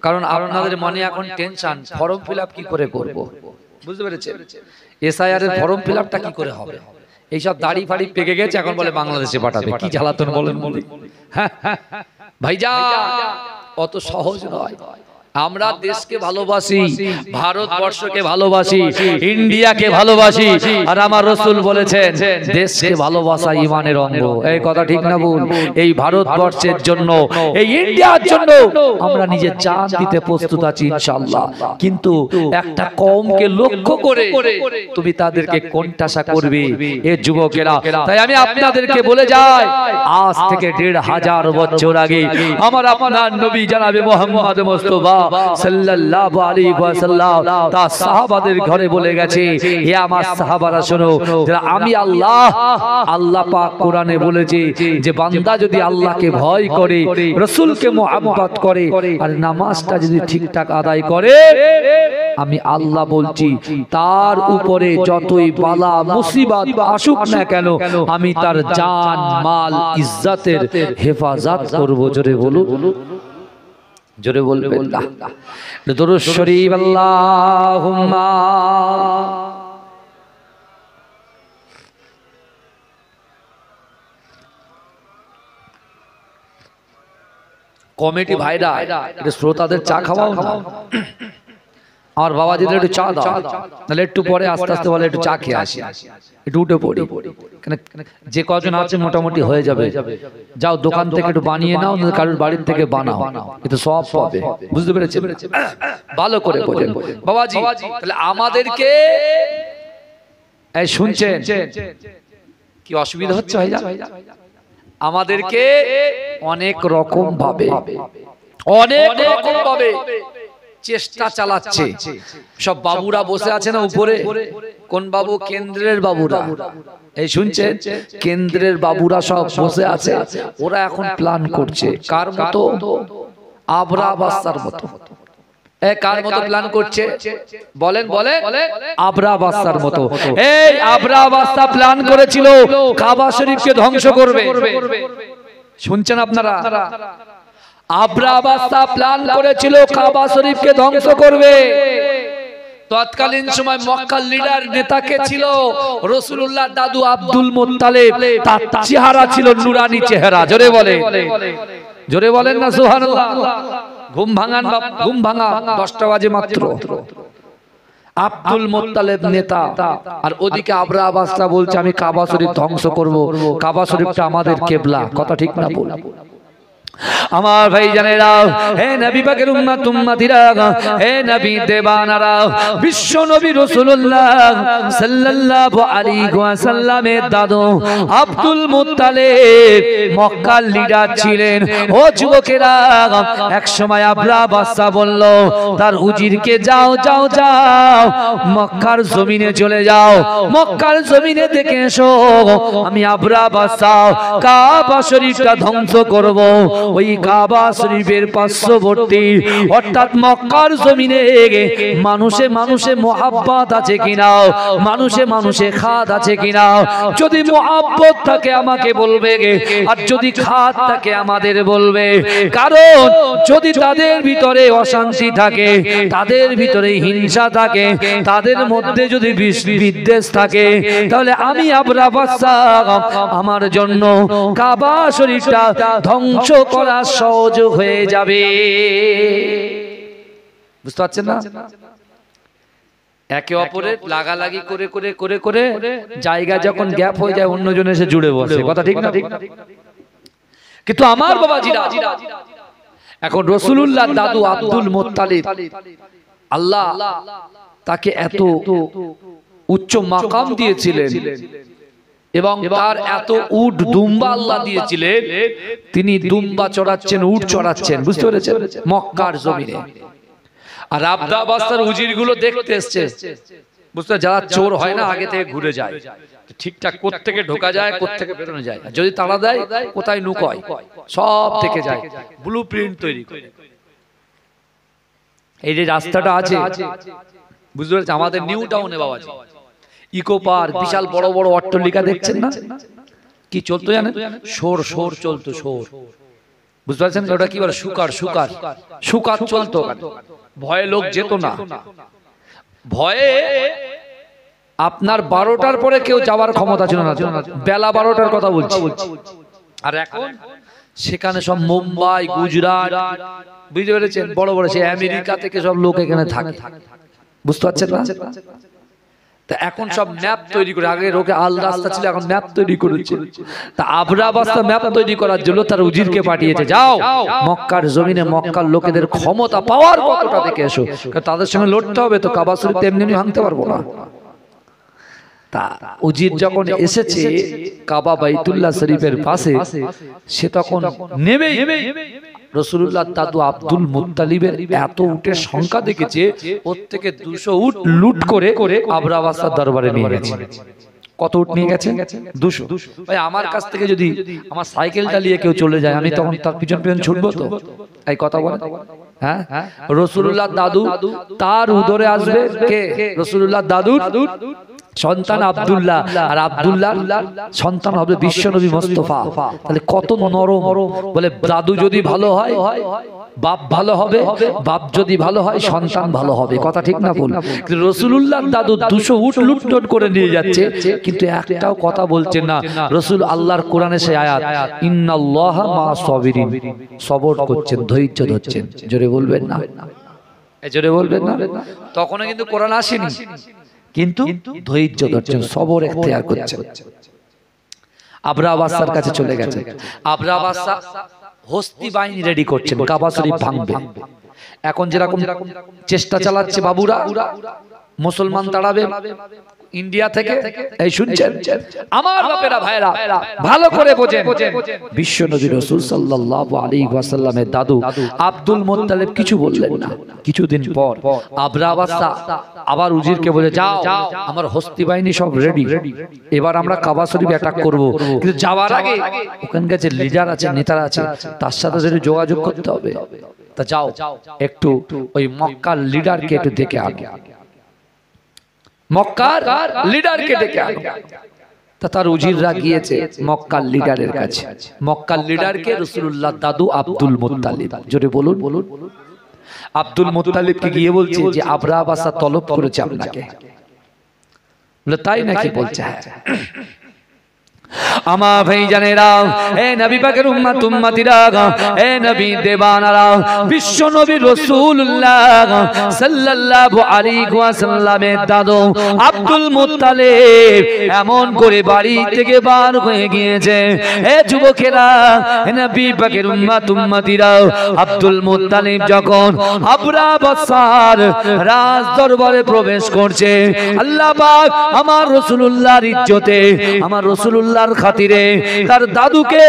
কারণ আপনাদের মনে এখন টেনশন, ফর্ম ফিল আপ কি করে করব, বুঝতে পেরেছেন? এসআইআর এর ফর্ম ফিল আপটা কি করে হবে? এইসব দাড়ি ফাড়ি পেকে গেছে, এখন বলে বাংলাদেশে পাঠাবে। কি জ্বালাতন বলেন ভাইজান, অত সহজ নয়। আমরা দেশকে ভালোবাসি, ভারতবর্ষকে ভালোবাসি, ইন্ডিয়াকে ভালোবাসি, আর আমার রাসূল বলেছেন দেশকে ভালোবাসা ঈমানের অঙ্গ। এই কথা ঠিক না ভুল? এই ভারতবর্ষের জন্য, এই ইন্ডিয়ার জন্য আমরা নিজের জান দিতে প্রস্তুত আছি ইনশাআল্লাহ। কিন্তু একটা কওমকে লক্ষ্য করে তুমি তাদেরকে কোণঠাসা করবে এ যুবকেরা। তাই আমি আপনাদেরকে বলে যাই, আজ থেকে ১৫০০ বছর আগে আমার আপনার নবী জনাবে মুহাম্মদ মুস্তাফা সাল্লাল্লাহু আলাইহি ওয়াসাল্লাম তার সাহাবাদের ঘরে বলে গেছে, হে আমার সাহাবারা শোনো, আমি আল্লাহ পাক কোরআনে বলেছে যে বান্দা যদি আল্লাহকে ভয় করে, রাসূলকে মুহাব্বত করে, আর নামাজটা যদি ঠিকঠাক আদায় করে, আমি আল্লাহ বলছি তার উপরে যতই বালা মুসিবত আসুক না কেন, আমি তার জান মাল ইজ্জতের হেফাজত করব। জোরে বলুন, জোরে বলবেন না? দুরূদ শরীফ আল্লাহুম্মা। কমিটি ভাইরা, এটা শ্রোতাদের চা খাওয়াও না। আমার বাবাজিদের একটু চা দাও, তাহলে একটু পরে আস্তে আস্তে বলে একটু চা খেয়ে আসি, একটু উঠে পড়ি। যে কজন আছে মোটামুটি হয়ে যাবে। যাও দোকান থেকে একটু বানিয়ে নাও, কারোর বাড়ির থেকে বানাও, এটা সব পাবে। বুঝতে পেরেছেন? ভালো করে বোঝেন বাবাজি। তাহলে আমাদেরকে এই শুনছেন কি অসুবিধা হচ্ছে ভাইয়া? আমাদেরকে অনেক রকম ভাবে চেষ্টা চালাচ্ছে। সব বাবুরা বসে আছে না উপরে? কোন বাবু? কেন্দ্রের বাবুরা। এই শুনছেন? কেন্দ্রের বাবুরা সব বসে আছে। ওরা এখন প্ল্যান করছে কার মতো? আবরা বাদশার মতো। কার মতো প্ল্যান করছে? বলেন বলেন। আবরা বাদশার মতো। এই আবরা বাদশা প্ল্যান করেছিল কাবা শরীফকে ধ্বংস করবে। শুনছেন আপনারা? আবরা বাদশা প্ল্যান করেছিল কাবা শরীফকে ধ্বংস করবে। তৎকালীন সময় মক্কার লিডার নেতাকে ছিল রাসূলুল্লাহ দাদু আব্দুল মুত্তালিব। তার চেহারা ছিল নুরানি চেহারা। জোরে বলে, জোরে বলেন না সুবহানাল্লাহ। ঘুম ভাঙান, ঘুম ভাঙা, 10টা বাজে মাত্র। আব্দুল মুত্তালিব নেতা, আর ওদিকে আবরা বাদশা বলছে আমি কাবা শরীফ ধ্বংস করব, কাবা শরীফটা আমাদের কিবলা। কথা ঠিক না বল? আমার ভাই জানেরা, হে নবী পাকের উম্মত উম্মতিরা, হে নবী দেবানারা, বিশ্ব নবী রাসূলুল্লাহ সাল্লাল্লাহু আলাইহি ওয়াসাল্লামের দাদু আব্দুল মুত্তালিব মক্কার লিডার ছিলেন। ও যুবকেরা, এক সময় আবরা বাদশা বলল তার উজিরকে, যাও যাও যাও, মক্কার জমিনে চলে যাও, মক্কার জমিনে দেখে এসো, আমি আবরা বাদশা কাবা শরীফটা ধ্বংস করব। ওই কাবা শরীফের পার্শ্ববর্তী অর্থাৎ মক্কার জমিনে মানুষে মানুষে মোহাব্বত আছে কিনা, মানুষে মানুষে খাদ আছে কিনা। যদি মোহাব্বত থাকে আমাকে বলবে, আর যদি খাদ থাকে আমাদের বলবে। কারণ যদি তাদের ভিতরে অশান্তি থাকে, তাদের ভিতরে হিংসা থাকে, তাদের মধ্যে যদি বিদ্বেষ থাকে, তাহলে আমি আবরা বাদশা আমার জন্য কাবা শরীফটা ধ্বংস করা সহজ হয়ে যাবে। বুঝতে পারছেন না? একে অপরের লাগালাগি করে করে করে করে জায়গা যখন গ্যাপ হয়ে যায়, অন্যজন এসে জুড়ে বসে। কথা ঠিক না? কিন্তু আমার বাবাজিরা, এখন রাসূলুল্লাহ দাদু আব্দুল মুত্তালিব, আল্লাহ তাকে এত উচ্চ মাকাম দিয়েছিলেন এবং তার এত উট দুম্বা আল্লাহ দিয়েছিলেন, তিনি দুম্বা চড়াচ্ছেন, উট চড়াচ্ছেন। বুঝতে পেরেছেন? মক্কার জমিনে। আর আবরা বাদশার উজির গুলো দেখতে এসছে। বুঝতে, যারা চোর হয় না আগে থেকে ঘুরে যায়, ঠিকঠাক কোত্থেকে ঢোকা যায়, কোত্থেকে বেরোনো যায়, যদি তাড়া দেয় কোথায় নুকোয়, সব থেকে যায়, ব্লু প্রিন্ট তৈরি করে। এই যে রাস্তাটা আছে, বুঝতে পেরেছেন? আমাদের নিউ টাউনে বাবাজি ইকো পার্ক, বিশাল বড় বড় অট্টালিকা দেখছেন না? কি চলতো জানেন? শোর চলতো, শোর। বুঝতে পারছেন ওটা কি বলে সুকার সুকার সুকার চলতো ভয়ে লোক যেত না ভয়ে আপনার 12টার পরে কেউ যাওয়ার ক্ষমতা ছিল না বেলা 12টার কথা বলছি আর এখন সেখানে সব মুম্বাই গুজরাট বুঝতে পেরেছেন বড় বড় সে আমেরিকা থেকে সব লোক এখানে থাকে বুঝতে পারছেন না তা এখন সব ম্যাপ তৈরি করে আগে লোকে আল রাস্তা ছিল এখন ম্যাপ তৈরি করেছে তা আবরা বাস্তা ম্যাপ তৈরি করার জন্য তার উজিরকে পাঠিয়েছে যাও মক্কার জমিনে মক্কার লোকেদের ক্ষমতা পাওয়ার কতটা দেখে এসো তাদের সঙ্গে লড়তে হবে তো কাবা শরীফ তেমনি ভাঙতে পারবো না তা উজির যখন এসেছে কাবা বাইতুল্লাহ শরীফের পাশে সে তখন নেমেই রাসূলুল্লাহ দাদু আব্দুল মুত্তালিবের এত উটের সংখ্যা দেখেছে ওর থেকে 200 উট লুট করে আবরা বাদশার দরবারে নিয়ে গেছে কত উট নিয়ে গেছে 200 ভাই আমার কাছ থেকে যদি আমার সাইকেলটা নিয়ে কেউ চলে যায় আমি তখন তার পিছন পিছন ছুটবো তো এই কথা বলে হ্যাঁ রাসূলুল্লাহ দাদু তার উদরে আসবে কে রাসূলুল্লাহ দাদুর সন্তান আব্দুল্লাহ আর আব্দুল্লাহ সন্তান হবে বিশ্বনবী মুস্তাফা তাহলে কত নরম বলে দাদু যদি ভালো হয় বাপ ভালো হবে বাপ যদি ভালো হয় সন্তান ভালো হবে কথা ঠিক না বল রাসূলুল্লাহর দাদু 200 উট লুটপাট করে নিয়ে যাচ্ছে কিন্তু একটাও কথা বলছেন না রাসূল আল্লাহর কোরআনে সে আয়াত ইন্নাল্লাহা মা সাবিরিন সবর করছেন ধৈর্য ধরছেন জোরে বলবেন না জোরে বলবেন না তখনও কিন্তু কোরআন আসেনি কিন্তু ধৈর্য ধরছেন সবর ইখতিয়ার করছেন আবরা বাদশার কাছে চলে গেছে আবরা বাদশা হস্তি বাহিনী রেডি করছেন কাবা শরীফ ভাঙবে এখন যেরকম চেষ্টা চালাচ্ছে বাবুরা মুসলমান তাড়াবে ইন্ডিয়া থেকে এই শুনছেন আমার বাপেরা ভাইরা ভালো করে বোঝেন বিশ্বনবী রাসূল সাল্লাল্লাহু আলাইহি ওয়াসাল্লামের দাদু আব্দুল মুত্তালিব কিছু বললেন না কিছুদিন পর আবরা বাদশা আবার উজিরকে বলে যাও আমার হস্তি বাহিনী সব রেডি এবার আমরা কাবা শরীফ অ্যাটাক করব কিন্তু যাওয়ার আগে ওখানকার যে লিডার আছে নেতারা আছে তার সাথে যদি যোগাযোগ করতে হবে তা যাও একটু ওই মক্কার লিডারকে একটু দেখে আগে মক্কার লিডারকে ডেকে আনো তা তার উজিররা গিয়েছে মক্কার লিডারের কাছে মক্কার লিডারকে রাসূলুল্লাহ দাদু আব্দুল মুত্তালিব জোরে বলুন আব্দুল মুত্তালিবকে গিয়ে বলছে যে আবরা বাদশা তলব করেছে আপনাকে বলে তাই নাকি বলছে হ্যাঁ আমা ভাই জানেরা এ নবী পাকের উম্মত উম্মতিরা এ নবী দেবানারা বিশ্ব নবী রাসূলুল্লাহ সাল্লাল্লাহু আলাইহি ওয়াসাল্লামের দাদু আব্দুল মুত্তালিব এমন করে বাড়ি থেকে বার হয়ে গিয়েছে এ যুবকেরা এ নবী পাকের উম্মত উম্মতিরা আব্দুল মুত্তালিব যখন আবরা বাদশার রাজ দরবারে প্রবেশ করছে আল্লাহ পাক আমার রাসূলুল্লাহর ইজ্জতে আমার রাসূলুল্লাহ খাতিরে তার দাদুকে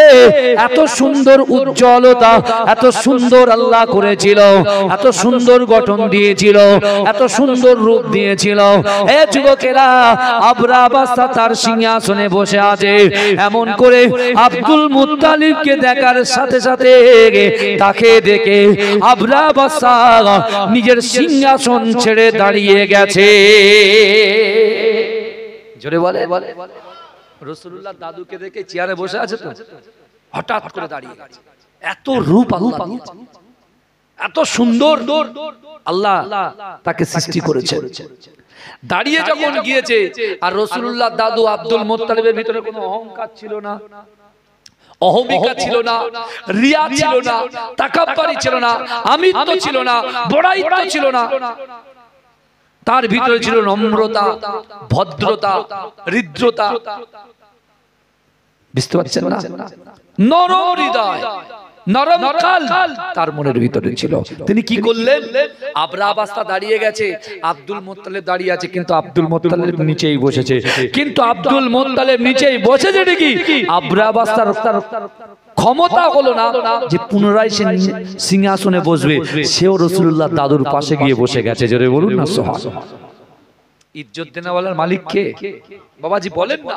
এত সুন্দর উজ্জ্বলতা এত সুন্দর আল্লাহ করেছিল এত সুন্দর গঠন দিয়েছিল এত সুন্দর রূপ দিয়েছিল এ যুবকেরা আবরা বাদশা তার সিংহাসনে বসে আছে এমন করে আব্দুল মুত্তালিবকে দেখার সাথে সাথে তাকে দেখে আবরা বাদশা নিজের সিংহাসন ছেড়ে দাঁড়িয়ে গেছে জোরে বলে রাসূলুল্লাহ দাদুকে দেখে চেয়ারে বসে আছে তো হঠাৎ করে দাঁড়িয়ে গেছে এত রূপ আল্লাহ দিয়েছে এত সুন্দর আল্লাহ তাকে সৃষ্টি করেছে দাঁড়িয়ে যখন গিয়েছে আর রাসূলুল্লাহ দাদু আব্দুল মুত্তালিবের ভিতরে কোনো অহংকার ছিল না অহমিকা ছিল না রিয়া ছিল না তাকাব্বুরি ছিল না আমিত্ব ছিল না বড়াইত্ব ছিল না তার ভিতরে ছিল নম্রতা ভদ্রতা হৃদ্রতা বুঝতে পারছেন না নরম হৃদয় নরম কাল তার মনের ভিতরে ছিল তিনি কি করলেন আবরা বাদশা দাঁড়িয়ে গেছে আব্দুল মুত্তালিব দাঁড়িয়ে আছে কিন্তু আব্দুল মুত্তালিব নিচেই বসেছে কিন্তু আব্দুল মুত্তালিব নিচেই বসেছে ঠিকই আবরা বাদশার ক্ষমতা হলো না যে পুনরায় সে সিংহাসনে বসবে সেও রাসূলুল্লাহ দাদুর পাশে গিয়ে বসে গেছে জোরে বলুন না সুবহানাল্লাহ ইজ্জত দেওয়ালার মালিক কে বাবাজি বলেন না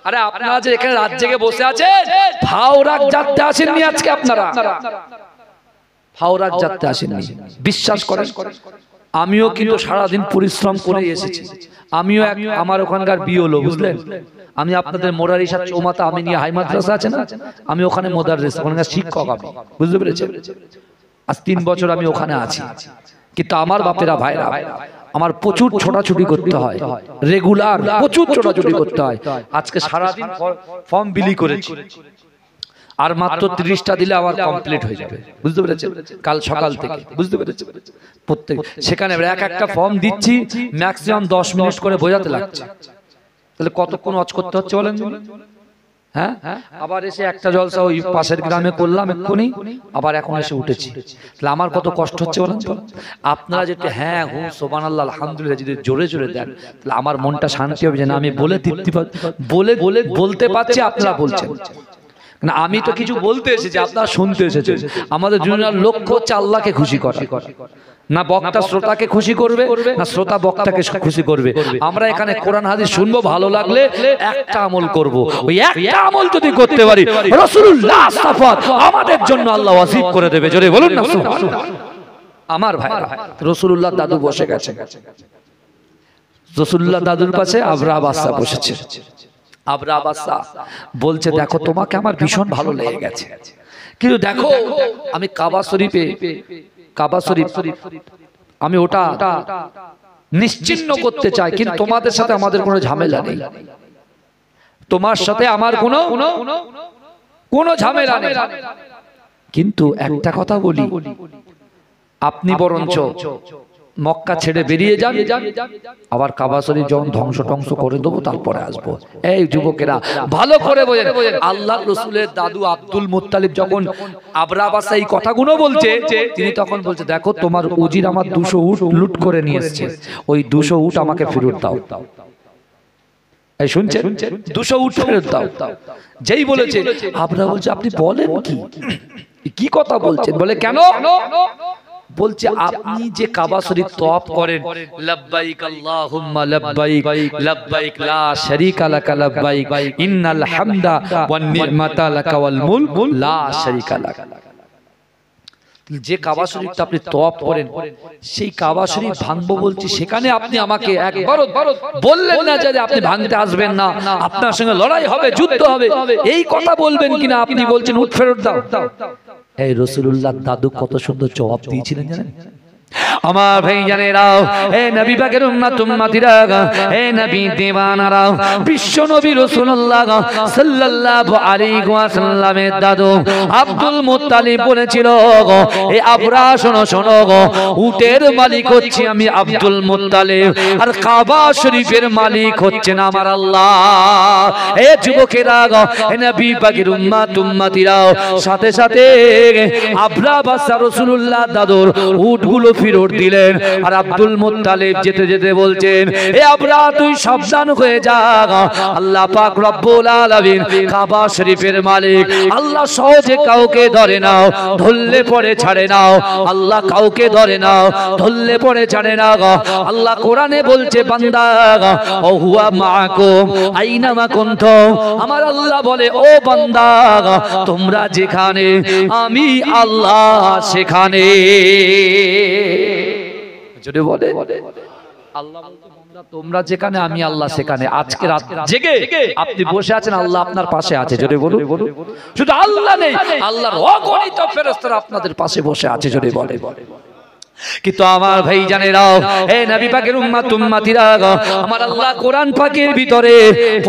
আরে আপনারা যে এখানে রাত জেগে বসে আছেন ফাওরাক যাত্রা আসেননি আজকে আপনারা ফাওরাক যাত্রা আসেননি বিশ্বাস করেন আমিও কিন্তু সারা দিন পরিশ্রম করে এসেছি আমিও আমার ওখানকার বিয়ে হলো বুঝলেন আমি আপনাদের মোরারিশা চৌমাথা আমিনিয়া হাই মাদ্রাসা আছে না, আমি ওখানে মোদাররিস, ওখানকার শিক্ষক আমি, বুঝতে পেরেছেন? আজ 3 বছর আমি ওখানে আছি। কিন্তু আমার বাপেরা ভাইরা, আমার প্রচুর ছোটাছুটি করতে হয়, রেগুলার প্রচুর ছোটাছুটি করতে হয়। আজকে সারাদিন ফর্ম বিলি করেছি, আর মাত্র 30টা দিলে আমার কমপ্লিট হয়ে যাবে, বুঝতে পেরেছেন? কাল সকাল থেকে, বুঝতে পেরেছেন? প্রত্যেক সেখানে এক একটা ফর্ম দিচ্ছি, ম্যাক্সিমাম 10 মিনিট করে বোঝাতে লাগছে। তাহলে কতক্ষণ ওয়াজ করতে হচ্ছে বলেন? হ্যাঁ, আবার এসে একটা জলসা ওই পাশের গ্রামে করলাম এক্ষুনি, আবার এখন এসে উঠেছি। তাহলে আমার কত কষ্ট হচ্ছে বলেন তো? আপনারা যেটা হ্যাঁ হু সুবহানাল্লাহ আলহামদুলিল্লাহ যদি জোরে জোরে দেন, তাহলে আমার মনটা শান্তি হবে যে না আমি বলে তৃপ্তি বলতে পারছি, আপনারা বলছেন না। আমি তো কিছু বলতে এসেছি, আপনারা শুনতে এসেছেন। আমাদের দুনিয়ার লক্ষ্য হচ্ছে আল্লাহকে খুশি করা, না বক্তা শ্রোতাকে খুশি করবে, না শ্রোতা বক্তাকে খুশি করবে। আমরা এখানে কোরআন হাদিস শুনবো, ভালো লাগলে একটা আমল করব। ওই একটা আমল যদি করতে পারি, রাসূলুল্লাহ সাফাত আমাদের জন্য আল্লাহ ওয়াজিব করে দেবে। জোরে বলুন না সুবহানাল্লাহ। আমার ভাইরা, রাসূলুল্লাহ দাদু বসে গেছে, রাসূলুল্লাহ দাদুর পাশে আবরা বাদশা বসেছে। আবরা বাদশা বলছে দেখো তোমাকে আমার ভীষণ ভালো লেগে গেছে, কিন্তু দেখো আমি কাবা শরীফ আমি ওটা নিশ্চিহ্ন করতে চাই, কিন্তু তোমাদের সাথে আমাদের কোনো ঝামেলা নেই, তোমার সাথে আমার কোনো ঝামেলা নেই। কিন্তু একটা কথা বলি, আপনি বরঞ্চ মক্কা ছেড়ে বেরিয়ে যান, আবার কাবা শরীফ যখন ধ্বংস করে দেবো তারপরে আসবো। এই যুবকেরা ভালো করে বোঝেন, আল্লাহর রাসূলের দাদু আব্দুল মুত্তালিব যখন আবরা বাদশা এই কথাগুলো বলছে, তিনি তখন বলছে দেখো তোমার উজির আমার 200 উট লুট করে নিয়ে এসেছে, ওই 200 উট আমাকে ফেরত দাও। এই শুনছেন? 200 উট ফেরত দাও। যেই বলেছে আবরা বলছে আপনি বলেন কি কথা বলছেন? বলে কেন? বলছে আপনি যে কাবা শরীফ তওয়াফ করেন, লাব্বাইক আল্লাহুম্মা লাব্বাইক লাব্বাইক লা শারীকা লাকা লাব্বাইক ইন্নাল হামদা ওয়ান নি'মাতা লাকা ওয়াল মুলক লা শারীকা লাক। যে কাবা শরীফটা আপনি তওয়াফ করেন, সেই কাবা শরীফ ভাঙবো বলছি, সেখানে আপনি আমাকে একবারও বললেন না যে আপনি ভাঙতে আসবেন না, আপনার সঙ্গে লড়াই হবে, যুদ্ধ হবে, এই কথা বলবেন কিনা? আপনি বলছেন উট ফেরত দাও। এই রাসূলুল্লাহ দাদু কত সুন্দর জবাব দিয়েছিলেন জানেন? আমার ভাই জানেরাও, এ নবী পাকের উম্মতিরা, এ নবী দেওয়ানারা, বিশ্ব নবী রাসূলুল্লাহ সাল্লাল্লাহু আলাইহি ওয়াসাল্লামের দাদু আব্দুল মুত্তালিব বলেছিল, এ আবরা শোনো গো, উটের মালিক হচ্ছে আমি আব্দুল মুত্তালিব, আর কাবা শরীফের মালিক হচ্ছেন আমার আল্লাহ। এ যুবকেরা, এ নবী পাকের উম্মতিরা, সাথে সাথে আবরা বাদশা রাসূলুল্লাহ দাদুর উটগুলো ফিরত দিলেন। আর আব্দুল মুত্তালিব যেতে যেতে বলছেন, এ আবরা তুই সাবধান হয়ে যা, আল্লাহ পাক রব্বুল আলামিন কাবা শরীফের মালিক, আল্লাহ সহজে কাউকে ধরে নাও, ধরলে পরে ছাড়ে নাও, আল্লাহ কাউকে ধরে নাও, ধরলে পরে ছাড়ে না। আল্লাহ কোরআনে বলছে বান্দা ও হুয়া মাকুম আইনা মা কুনতুম, আমার আল্লাহ বলে ও বান্দা তোমরা যেখানে আমি আল্লাহ সেখানে। যদি বলে আল্লাহ তোমরা যেখানে আমি আল্লাহ সেখানে। আজকে রাত জেগে আপনি বসে আছেন, আল্লাহ আপনার পাশে আছে। যদি বলুন শুধু আল্লাহ নেই, আল্লাহর অগণিত ফেরেশতারা আপনাদের পাশে বসে আছে। যদি বলে কিন্তু আমার ভাই জানেরাও, এই নবী পাকের উম্মতিরা, আমার আল্লাহ কোরআন পাকের ভিতরে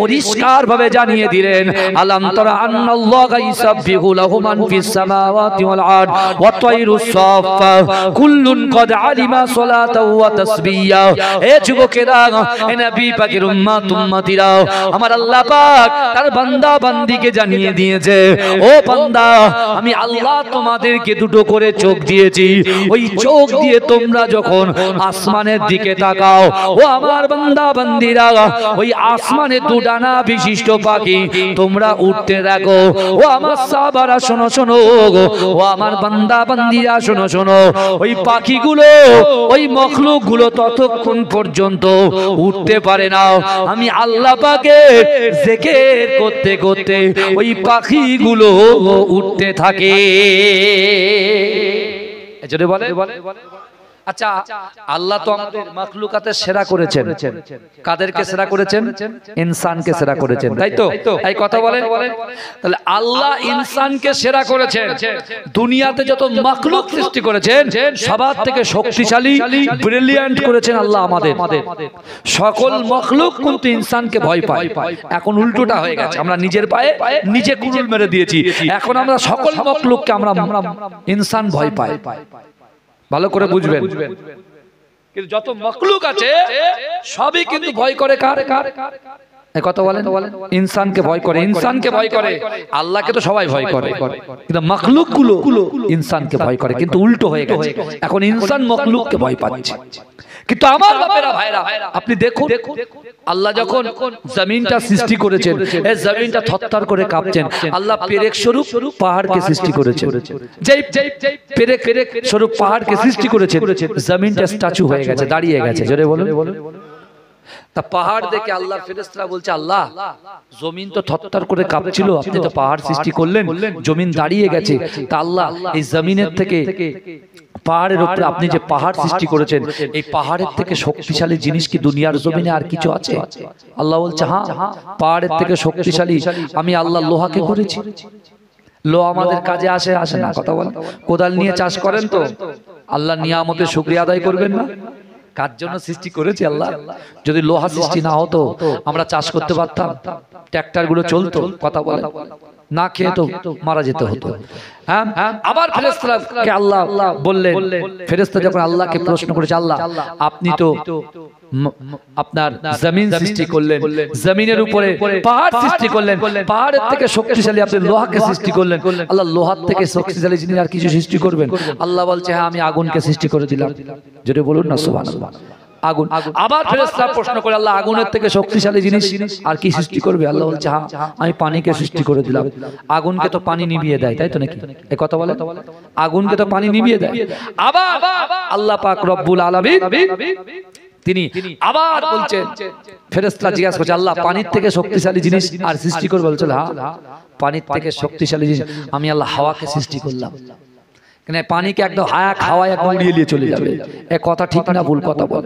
পরিষ্কার ভাবে জানিয়ে দিলেন, আলাম তারা আন্নাল্লাহা ইসাববিহু লাহু মান ফিস সামাওয়াতি ওয়াল আরদ ওয়া তায়রুস সাফা কুল্লুন কদ আলিমা সালাতাহু ওয়া তাসবিহা। এ যুবকেরা, এই নবী পাকের উম্মতিরা, আমার আল্লাহ পাক তার বান্দা বান্দিকে জানিয়ে দিয়েছে, ও বান্দা আমি আল্লাহ তোমাদেরকে দুটো করে চোখ দিয়েছি, ওই চোখ দিয়ে তোমরা যখন আসমানের দিকে তাকাও, ও আমার বান্দা বান্দিরা, ওই আসমানে দুডানা বিশিষ্ট পাখি তোমরা উঠতে দেখো। ও আমার সাহাবারা শোনো শোনো, ও আমার বান্দা বান্দিরা শোনো শোনো, ওই পাখিগুলো ওই মখলুক গুলো ততক্ষণ পর্যন্ত উঠতে পারে না, আমি আল্লাহ পাকে জিকির করতে করতে ওই পাখিগুলো উঠতে থাকে। বলে আচ্ছা, আল্লাহ তো আমাদের মাখলুকাতের সেরা করেছেন। কাদেরকে সেরা করেছেন? ইনসানকে সেরা করেছেন, তাই তো? এই কথা বলেন। তাহলে আল্লাহ ইনসানকে সেরা করেছেন। দুনিয়াতে যত মাখলুক সৃষ্টি করেছেন সবার থেকে শক্তিশালী, ব্রিলিয়ান্ট করেছেন আল্লাহ আমাদের। সকল মাখলুক কিন্তু ইনসানকে ভয় পায়। এখন উল্টোটা হয়ে গেছে, আমরা নিজের পায়ে নিজে কুড়ুল মেরে দিয়েছি। এখন আমরা সকল মাখলুককে আমরা ইনসান ভয় পাই। ভালো করে বুঝবেন। কিন্তু যত মাখলুক আছে সবই কিন্তু ভয় করে কার? এই কথা বলেন। ইনসানকে ভয় করে, ইনসানকে ভয় করে। আল্লাহকে তো সবাই ভয় করে, কিন্তু মাখলুকগুলো ইনসানকে ভয় করে। কিন্তু উল্টো হয়ে গেছে, এখন ইনসান মাখলুককে ভয় পাচ্ছে। কিন্তু আমার বাপেরা ভাইরা, আপনি দেখুন আল্লাহ যখন জমিনটা সৃষ্টি করেছেন, এই জমিনটা থরথর করে কাঁপছেন। আল্লাহ পেরেক স্বরূপ পাহাড়কে সৃষ্টি করেছেন। যেই পেরেক স্বরূপ পাহাড়কে সৃষ্টি করেছেন, জমিনটা স্ট্যাচু হয়ে গেছে, দাঁড়িয়ে গেছে। জোরে বলুন। তা পাহাড় দেখে আল্লাহর ফেরেশতারা বলছে, আল্লাহ জমিন তো থরথর করে কাঁপছিল, আপনি তো পাহাড় সৃষ্টি করলেন, জমিন দাঁড়িয়ে গেছে। তা আল্লাহ এই জমিনের থেকে, পাহাড়ের উপরে আপনি যে পাহাড় সৃষ্টি করেছেন, এই পাহাড়ের থেকে শক্তিশালী জিনিস কি দুনিয়ার জমিনে আর কিছু আছে? আল্লাহ বলছে, হ্যাঁ, পাহাড়ের থেকে শক্তিশালী আমি আল্লাহ লোহাকে করেছি। লোহা আমাদের কাজে আসে না? কথা বলেন। কোদাল নিয়ে চাষ করেন তো, আল্লাহ নিয়ামতের শুকরিয়া আদায় করবেন না? কার জন্য সৃষ্টি করেছে আল্লাহ? যদি লোহা সৃষ্টি না হতো আমরা চাষ করতে পারতাম? ট্রাক্টর গুলো চলতো? কথা বলেন। না খেয়ে তো মারা যেতে হতো। হ্যাঁ, আবার ফেরেশতাকে আল্লাহ বললেন, ফেরেশতা যখন আল্লাহকে প্রশ্ন করেছে, আল্লাহ আপনি তো আপনার জমিন সৃষ্টি করলেন, জমিনের উপরে পাহাড় সৃষ্টি করলেন, পাহাড়ের থেকে শক্তিশালী আপনি লোহাকে সৃষ্টি করলেন, আল্লাহ লোহার থেকে শক্তিশালী জিনিস আর কিছু সৃষ্টি করবেন? আল্লাহ বলছে, হ্যাঁ, আমি আগুনকে সৃষ্টি করে দিলাম। যদি বলুন না সুবহানাল্লাহ। আগুন। আবার ফেরেশতা প্রশ্ন করে, আল্লাহ আগুনের থেকে শক্তিশালী জিনিস আর কি সৃষ্টি করবে? আল্লাহ বলছে, হ্যাঁ, আমি পানিকে সৃষ্টি করে দিলাম। আগুনকে তো পানি নিভিয়ে দেয়, তাই তো নাকি? এই কথা বলে। আগুনকে তো পানি নিভিয়ে দেয়। আবার আল্লাহ পাক রব্বুল আলামিন তিনি আবার বলছেন, ফেরেশতা জিজ্ঞাসা করছে, আল্লাহ পানির থেকে শক্তিশালী জিনিস আর সৃষ্টি করবে? বলছে, হ্যাঁ, পানির থেকে শক্তিশালী জিনিস আমি আল্লাহ হাওয়াকে সৃষ্টি করলাম। পানিকে একদম হায়া খাওয়ায় একদম উড়িয়ে নিয়ে চলে যাবে। এ কথা ঠিক না ভুল কথা বল?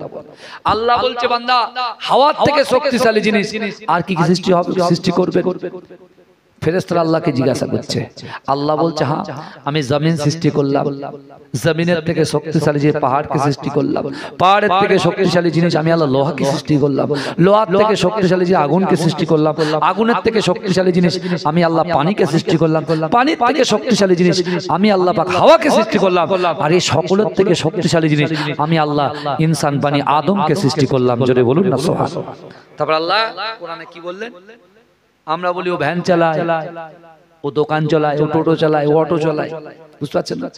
আল্লাহ বলছে, বান্দা হাওয়ার থেকে শক্তিশালী জিনিস আর কি কি সৃষ্টি হবে, সৃষ্টি করবে? ফেরেশতারা আল্লাহকে জিজ্ঞাসা করছে। আল্লাহ বলছে, হ্যাঁ, আমি জমিন সৃষ্টি করলাম, জমিনের থেকে শক্তিশালী যে পাহাড়কে সৃষ্টি করলাম, পাহাড়ের থেকে শক্তিশালী জিনিস আমি আল্লাহ লোহাকে সৃষ্টি করলাম, লোহার থেকে শক্তিশালী যে আগুনকে সৃষ্টি করলাম, আগুনের থেকে শক্তিশালী জিনিস আমি আল্লাহ পানিকে সৃষ্টি করলাম, পানির থেকে শক্তিশালী জিনিস আমি আল্লাহ পাক হাওয়াকে সৃষ্টি করলাম, আর এই সকলের থেকে শক্তিশালী জিনিস আমি আল্লাহ ইনসান বানি আদমকে সৃষ্টি করলাম। জোরে বলুন না সুবহানাল্লাহ। তারপর আল্লাহ কোরআনে কি বললেন? আমরা বলি ও ভ্যান চালায়, ও দোকান চালায়, ও টোটো চালায়, ও অটো চালায়, বুঝতে পারছেন না?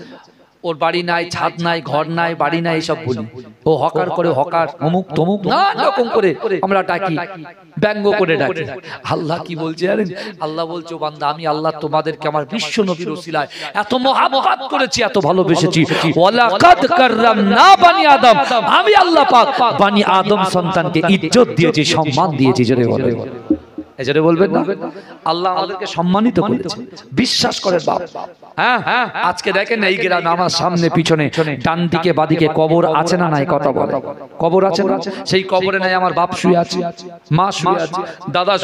ওর বাড়ি নাই, ছাদ নাই, ঘর নাই, বাড়ি নাই, এইসব বলি। ও হকার করে, হকার অমুক তমুক নানা রকম করে আমরা ডাকি, ব্যঙ্গ করে ডাকি। আল্লাহ কি বলছে জানেন? আল্লাহ বলছে, ও বান্দা আমি আল্লাহ তোমাদেরকে আমার বিশ্ব নবীর ওসিলায় এত মহব্বত করেছি, এত ভালোবেসেছি। ওয়ালাকাদ কাররামনা বানি আদম, আমি আল্লাহ পাক বানি আদম সন্তানকে ইজ্জত দিয়েছি, সম্মান দিয়েছি। জোরে বলে, এজন্য বলবেন না আল্লাহ আমাদেরকে সম্মানিত করেছে। বিশ্বাস করেন বাপ। হ্যাঁ, আজকে দেখেন এই গ্রামে আমার সামনে পিছনে ডান দিকে বাদিকে কবর আছে না নাই? কথা বলে। কবর আছে না? সেই কবরে নাই আমার বাপ শুয়ে আছে, মা শুয়ে আছে, দাদা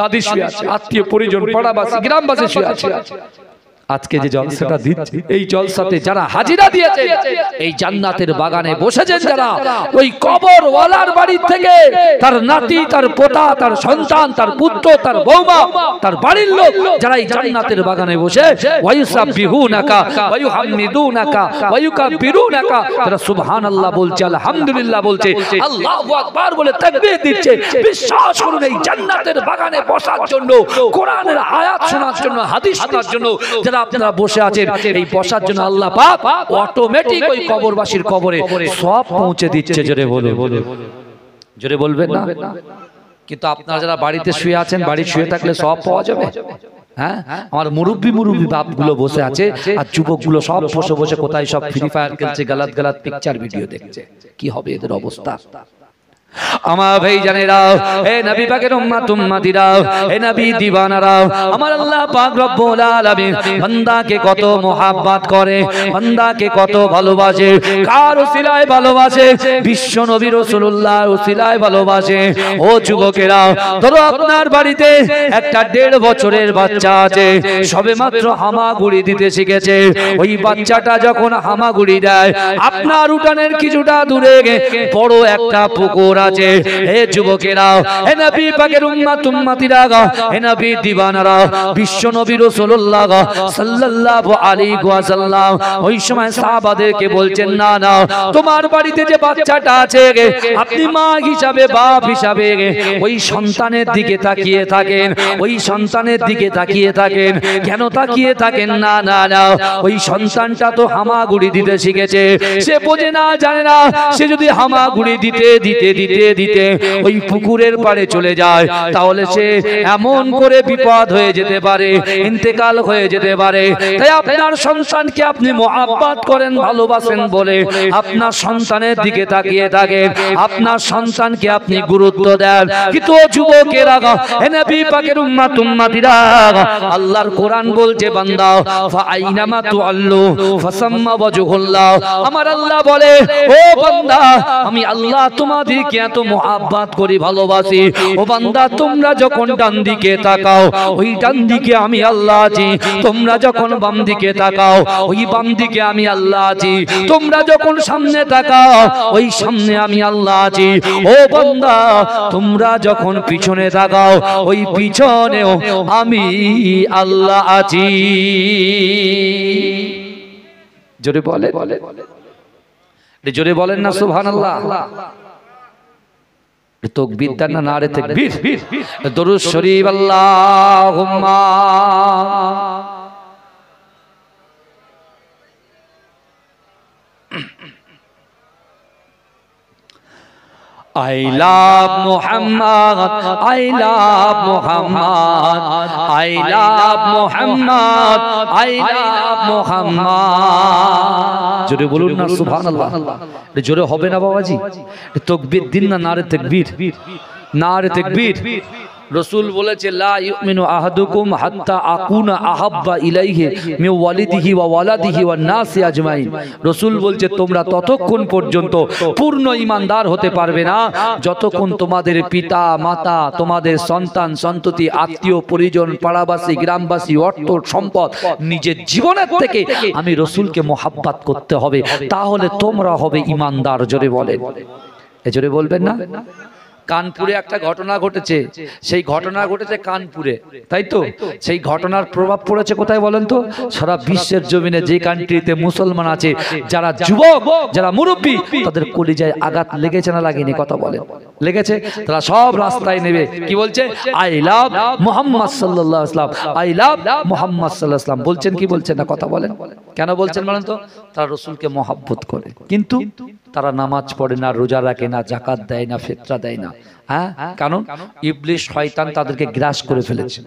দাদি শুয়ে আছে, আত্মীয় পরিজন পাড়াবাসী গ্রামবাসী শুয়ে আছে। আজকে যে জলসাটা দিচ্ছে, এই জলসাতে যারা হাজিরা দিয়েছে, এই জান্নাতের বাগানে বসেছেন যারা, ওই কবর ওয়ালার বাড়ি থেকে তার নাতি, তার পোতা, তার সন্তান, তার পুত্র, তার বৌমা, তার বাড়ির লোক যারা এই জান্নাতের বাগানে বসে ওয়ায়ুসাব্বিহুনাকা ওয়ায়ুহাম্মিদুনাকা ওয়ায়ুকাব্বিরুনাকা, যারা সুবহানাল্লাহ বলছে, আলহামদুলিল্লাহ বলছে, আল্লাহু আকবার বলে তাকবীর দিচ্ছে। বিশ্বাস করুন এই জান্নাতের বাগানে বসার জন্য, কোরআনের আয়াত শোনার জন্য, হাদিস শোনার জন্য আপনারা বসে আছেন, এই বসার জন্য আল্লাহ পাক অটোমেটিক ওই কবরবাসীর কবরে সব পৌঁছে দিচ্ছে। জোরে বলে, জোরে বলবেন না? কিন্তু আপনারা যারা বাড়িতে শুয়ে আছেন, বাড়ি শুয়ে থাকলে সব পাওয়া যাবে? হ্যাঁ, আমার মুরব্বী বাপগুলো বসে আছে, আর যুবকগুলো সব বসে বসে কোথায় সব ফ্রি ফায়ার খেলছে, গালাত পিকচার ভিডিও দেখছে। কি হবে এদের অবস্থা? আমার ভাই জানেরা, হে নবী পাকের উম্মত উম্মতিরা, হে নবী দিওয়ানারা, আমার আল্লাহ পাক রব্বুল আলামিন বান্দাকে কত মোহাব্বত করে, বান্দাকে কত ভালোবাসে, কার উসিলায় ভালোবাসে? বিশ্ব নবী রাসূলুল্লাহর উসিলায় ভালোবাসে। ও যুবকেরা, ধরো আপনার বাড়িতে একটা 1.5 বছরের বাচ্চা আছে, সবেমাত্র হামাগুড়ি দিতে শিখেছে। ওই বাচ্চাটা যখন হামাগুড়ি দেয়, আপনার উঠানের কিছুটা দূরে বড় একটা পুকুর আছে। হে যুবকেরা, হে নবী পাকের উম্মত উম্মতিরা, হে নবী দিওয়ানারা, বিশ্ব নবী রাসূলুল্লাহ সাল্লাল্লাহু আলাইহি ওয়াসাল্লাম ওই সময় সাহাবাদেরকে বলছেন, না না, তোমার বাড়িতে যে বাচ্চাটা আছে, আপনি মা হিসাবে, বাপ হিসাবে ওই সন্তানের দিকে তাকিয়ে থাকেন, ওই সন্তানের দিকে তাকিয়ে থাকেন। কেন তাকিয়ে থাকেন? না না না, ওই সন্তানটা তো হামাগুড়ি দিতে শিখেছে, সে বোঝে না, জানে না, সে যদি হামাগুড়ি দিতে দিতে দিতে দিতে ওই পুকুরের পাড়ে চলে যায়, তাহলে সে এমন করে বিপদ হয়ে যেতে পারে, ইন্তেকাল হয়ে যেতে পারে। তাই আপনার সন্তানকে আপনি মোহাব্বত করেন, ভালোবাসেন বলে আপনার সন্তানের দিকে তাকিয়ে থাকেন, আপনার সন্তানকে আপনি গুরুত্ব দেন। কিন্তু যুবকেরা, হে নবী পাকের উম্মত উম্মতিরা, আল্লাহর কোরআন বলছে, বান্দা ফাআইনামা তুআল্লু ফাসাম্মা ওয়াজহুল্লাহ, আমার আল্লাহ বলে, ও বান্দা, আমি আল্লাহ তোমাদেরকে এত মোহাব্বত করি, ভালোবাসি। ও বান্দা, তোমরা যখন ডান দিকে তাকাও, ওই ডান দিকে আমি আল্লাহ আছি। তোমরা যখন বাম দিকে তাকাও, ওই বাম দিকে আমি আল্লাহ আছি। তোমরা যখন সামনে তাকাও, ওই সামনে আমি আল্লাহ আছি। ও বান্দা, তোমরা যখন পিছনে তাকাও, ওই পিছনেও আমি আল্লাহ আছি। জোরে বলে, জোরে বলেন না সুবহানাল্লাহ। তাকবীর দেন না, নারে তাকবীর, দরুদ শরীফ, আল্লাহুম্মা I love Muhammad, I love Muhammad, I love Muhammad, I love Muhammad। জোরে বলুন না সুবহানাল্লাহ। জোরে হবে না বাবাজি? তাকবীর দিন না, নারে তাকবীর, নারে তাকবীর। রাসূল বলেছে, লা ইউমিনু আহাদুকুম হাত্তা আকুনা আহাব্বা ইলাইহি মিন ওয়ালিদিহি ওয়া ওয়ালাদিহি ওয়ান নাসি আজমাইন। রাসূল বলছে, তোমরা ততক্ষণ পর্যন্ত পূর্ণ ঈমানদার হতে পারবে না যতক্ষণ তোমাদের পিতা মাতা, তোমাদের সন্তান সন্ততি, আত্মীয় পরিজন, পাড়াবাসী, গ্রামবাসী, অর্থ সম্পদ, নিজের জীবনের থেকে আমি রাসূলকে মোহাব্বত করতে হবে, তাহলে তোমরা হবে ঈমানদার। জোরে বলেন, জোরে বলবেন না? কানপুরে একটা ঘটনা ঘটেছে, সেই ঘটনা ঘটেছে কানপুরে, তাই তো? সেই ঘটনার প্রভাব পড়েছে কোথায় বলেন তো? সারা বিশ্বের জমিনে যে কান্ট্রিতে মুসলমান আছে, যারা যুবক, যারা মুরব্বী, তাদের কলিজায় আঘাত লেগেছে না লাগেনি? কথা বলেন, লেগেছে। তারা সব রাস্তায় নেবে, কি বলছে? আই লাভ মুহাম্মদ সাল্লাল্লাহু আলাইহি ওয়াসাল্লাম, আই লাভ মুহাম্মদ সাল্লাল্লাহু আলাইহি ওয়াসাল্লাম। বলছেন কি বলছেন না? কথা বলেন। কেন বলছেন বলেন তো? তারা রাসূলকে মহব্বত করে, কিন্তু তারা নামাজ পড়ে না, রোজা রাখে না, যাকাত দেয় না, ফিতরা দেয় না। হ্যাঁ, কারণ ইবলিস শয়তান তাদেরকে গ্রাস করে ফেলেছে।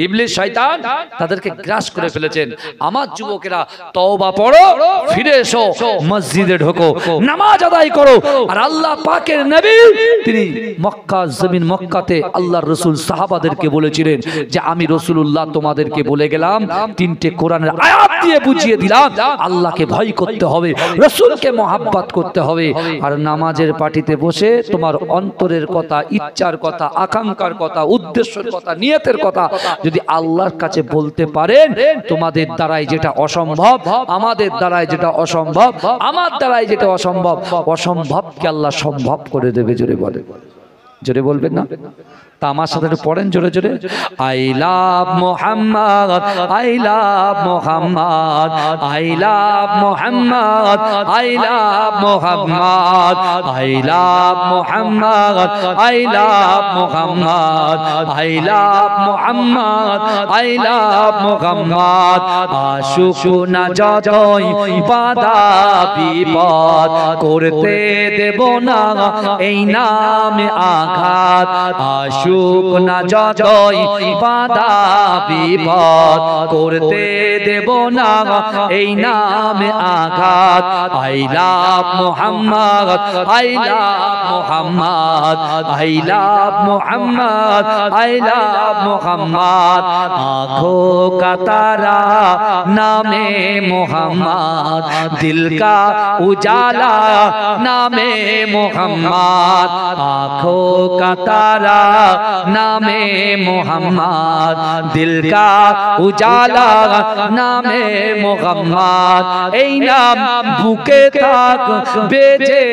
ইবলিস শয়তান তাদেরকে গ্রাস করে ফেলেছেন। আমার যুবকেরা, তওবা পড়ো, ফিরে এসো, মসজিদে ঢোকো, নামাজ আদায় করো। আর আল্লাহ পাকের নবী, তিনি মক্কা জমিন, মক্কাতে আল্লাহর রাসূল সাহাবাদেরকে বলেছিলেন যে আমি রাসূলুল্লাহ তোমাদেরকে বলে গেলাম, 3টে কোরআনের আয়াত দিয়ে বুঝিয়ে দিলাম, আল্লাহকে ভয় করতে হবে, রাসূলকে মহব্বত করতে হবে। আর নামাজের পাটিতে বসে তোমার অন্তরের কথা, ইচ্ছার কথা, আকাঙ্ক্ষার কথা, উদ্দেশ্যের কথা, নিয়তের কথা যদি আল্লাহর কাছে বলতে পারেন, তোমাদের দ্বারাই যেটা অসম্ভব, আমাদের দ্বারাই যেটা অসম্ভব, আমার দ্বারাই যেটা অসম্ভব, অসম্ভবকে আল্লাহ সম্ভব করে দেবে। জোরে বলে, জোরে বলবেন না? তা আমার সাথে একটু পড়েন জোরে জোরে। I love Muhammad, I love Muhammad, I love Muhammad, I love Muhammad, I love Muhammad, I love Muhammad, I love Muhammad, I love Muhammad. আশুক না যতই বাধা বিপদ, করতে দেব না এই নামে আঘাত আসুক না যতই বাধা বিপদ করতে দেব না এই নামে আঘাত I love Mohammad I love Mohammad I love Mohammad I love Mohammad आँखों का तारा नामे मोहम्मद दिल का उजाला नामे मोहम्मद आँखों का तारा नामे मोहम्मद दिल का उजाला नामे मोहम्मद এই নাম বুকে থাক বেজে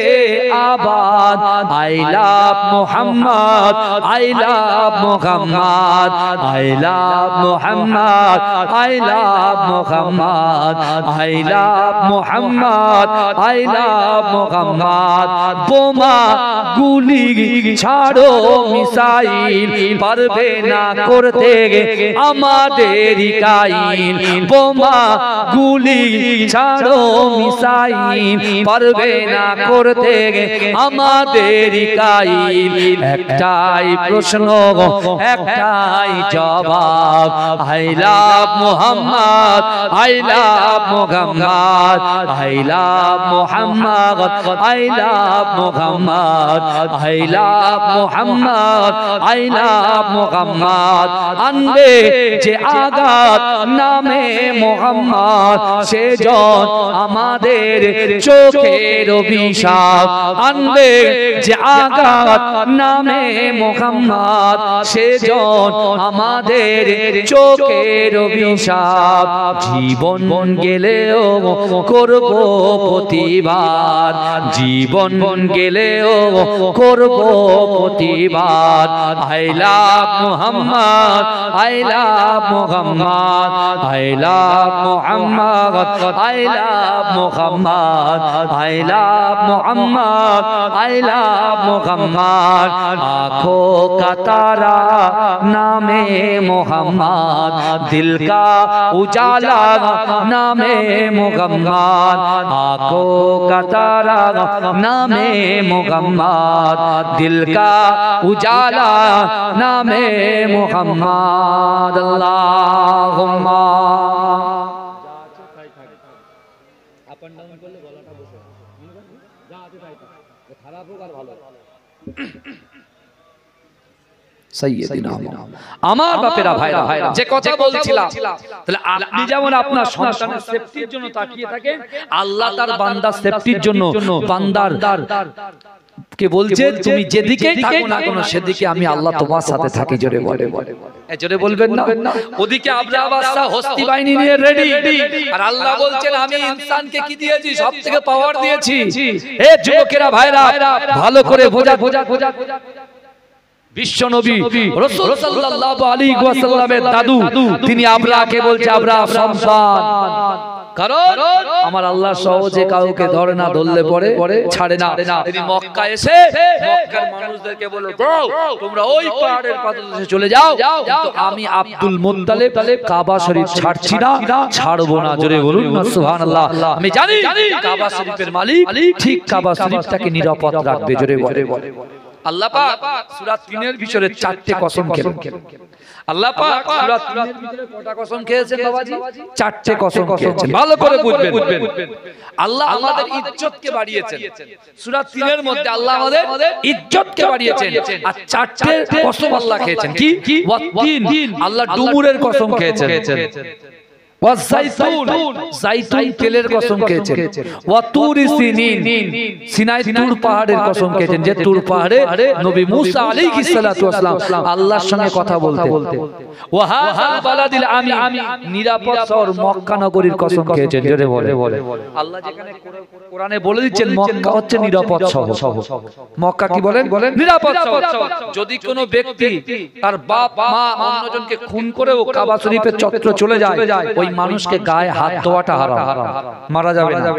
আবাদ I love Mohammad I love Mohammad I love Mohammad I love Mohammad I love Mohammad I love Mohammad বোমা গুলি ছাড়ো মিসাইল পারবে না করতে আমাদের কাইল বোমা গুলি ছাড়ো মিসাইল পারবে না করতে আমাদের কাইল একটাই প্রশ্ন একটাই জবাব I love Mohammad I love Mohammad I love Mohammad I love Mohammad I love Mohammad I love Mohammad আনবে যে আঘাত নামে মোহাম্মদ সেজন আমাদের চোখের অভিশাপ আনবে যে আঘাত নামে মোহাম্মদ সেজন আমাদের চোখের অভিশাপ জীবন গেলেও করব প্রতিবাদ জীবন গেলেও করব প্রতিবাদ I love Mohammad I love Mohammad I love Mohammad I love Mohammad I love Mohammad I love Mohammad आँखों का तारा नामे मोहम्मद दिल का उजाला नामे मोहम्मद आँखों का तारा नामे मोहम्मद दिल का उजाला नामे मोहम्मद अल्लाहुम्मा अपन डाउन করলে গলাটা বসে যা আছে তাই খারাপ হোক আর ভালো আমার বাপেরা ভাইরা যে কথা বলছিলাম তাহলে আপনি যেমন আপনার সন্তানের সেফটির জন্য তাকিয়ে থাকেন আল্লাহ তার বান্দার সেফটির জন্য বান্দার কে বলছে তুমি যেদিকেই থাকো না কেন সেদিকে আমি আল্লাহ তোমার সাথে থাকি জোরে বলে জোরে বলবেন না ওদিকে আবরাহা বাদশা হস্তি বাহিনী নিয়ে রেডি আর আল্লাহ বলছেন আমি ইনসানকে কি দিয়েছি সবথেকে পাওয়ার দিয়েছি এ যুবকেরা ভাইরা ভালো করে বোঝা বিশ্ব নবী রাসূল সাল্লাল্লাহু আলাইহি ওয়াসাল্লামের দাদু তিনি আবরাহাকে বলছে আবরাহা সম্মান কারণ আমার আল্লাহ সহজে কাউকে ধরে না ধরলে পরে ছাড়ে না তিনি মক্কা এসে মক্কার মানুষদেরকে বলল তোমরা ওই পাহাড়ের পাদদেশে চলে যাও কিন্তু আমি আব্দুল মুত্তালিব কাবা শরীফ ছাড়ছি না ছাড়বো না জোরে বলুন না সুবহানাল্লাহ আমি জানি কাবা শরীফের মালিক ঠিক কাবা শরীফটাকে নিরাপদ রাখবে জোরে বলে আল্লাহ পাক সূরা 3 এর ভিতরে 4টে কসম খেলেন আল্লাহ পাক সূরা 3 এর ভিতরে কয়টা কসম খেয়েছেন বাবাজি 4টে কসম খেয়েছেন ভালো করে বুঝবেন আল্লাহ আমাদের ইজ্জতকে বাড়িয়েছেন সূরা 3 এর মধ্যে আল্লাহ আমাদের ইজ্জতকে বাড়িয়েছেন আর 4টে কসম আল্লাহ খেয়েছেন কি ওয়াতিন আল্লাহ ডুমুরের কসম খেয়েছেন জাইতুন তেলের কসম খেয়েছেন ওয়াতুরি সিনিন সিনাই তুর পাহাড়ের কসম খেয়েছেন যে তুর পাহাড়ে নবী মুসা আলাইহিস সালাতু ওয়াসসালাম আল্লাহর সঙ্গে কথা বলতে ওয়া হাযাল বালাদিল আমিন নিরাপদ শহর মক্কা নগরীর কসম খেয়েছেন জোরে বলে আল্লাহ যেখানে কোরআনে বলে দিচ্ছেন মক্কা হচ্ছে নিরাপদ শহর মক্কা কি বলেন নিরাপদ শহর যদি কোনো ব্যক্তি তার বাপ মা অন্যজনকে খুন করেও কাবা শরীফের চত্বর চলে যায় ওই মানুষকে গায়ে হাত দেওয়াটা হারাম মারা যাবে না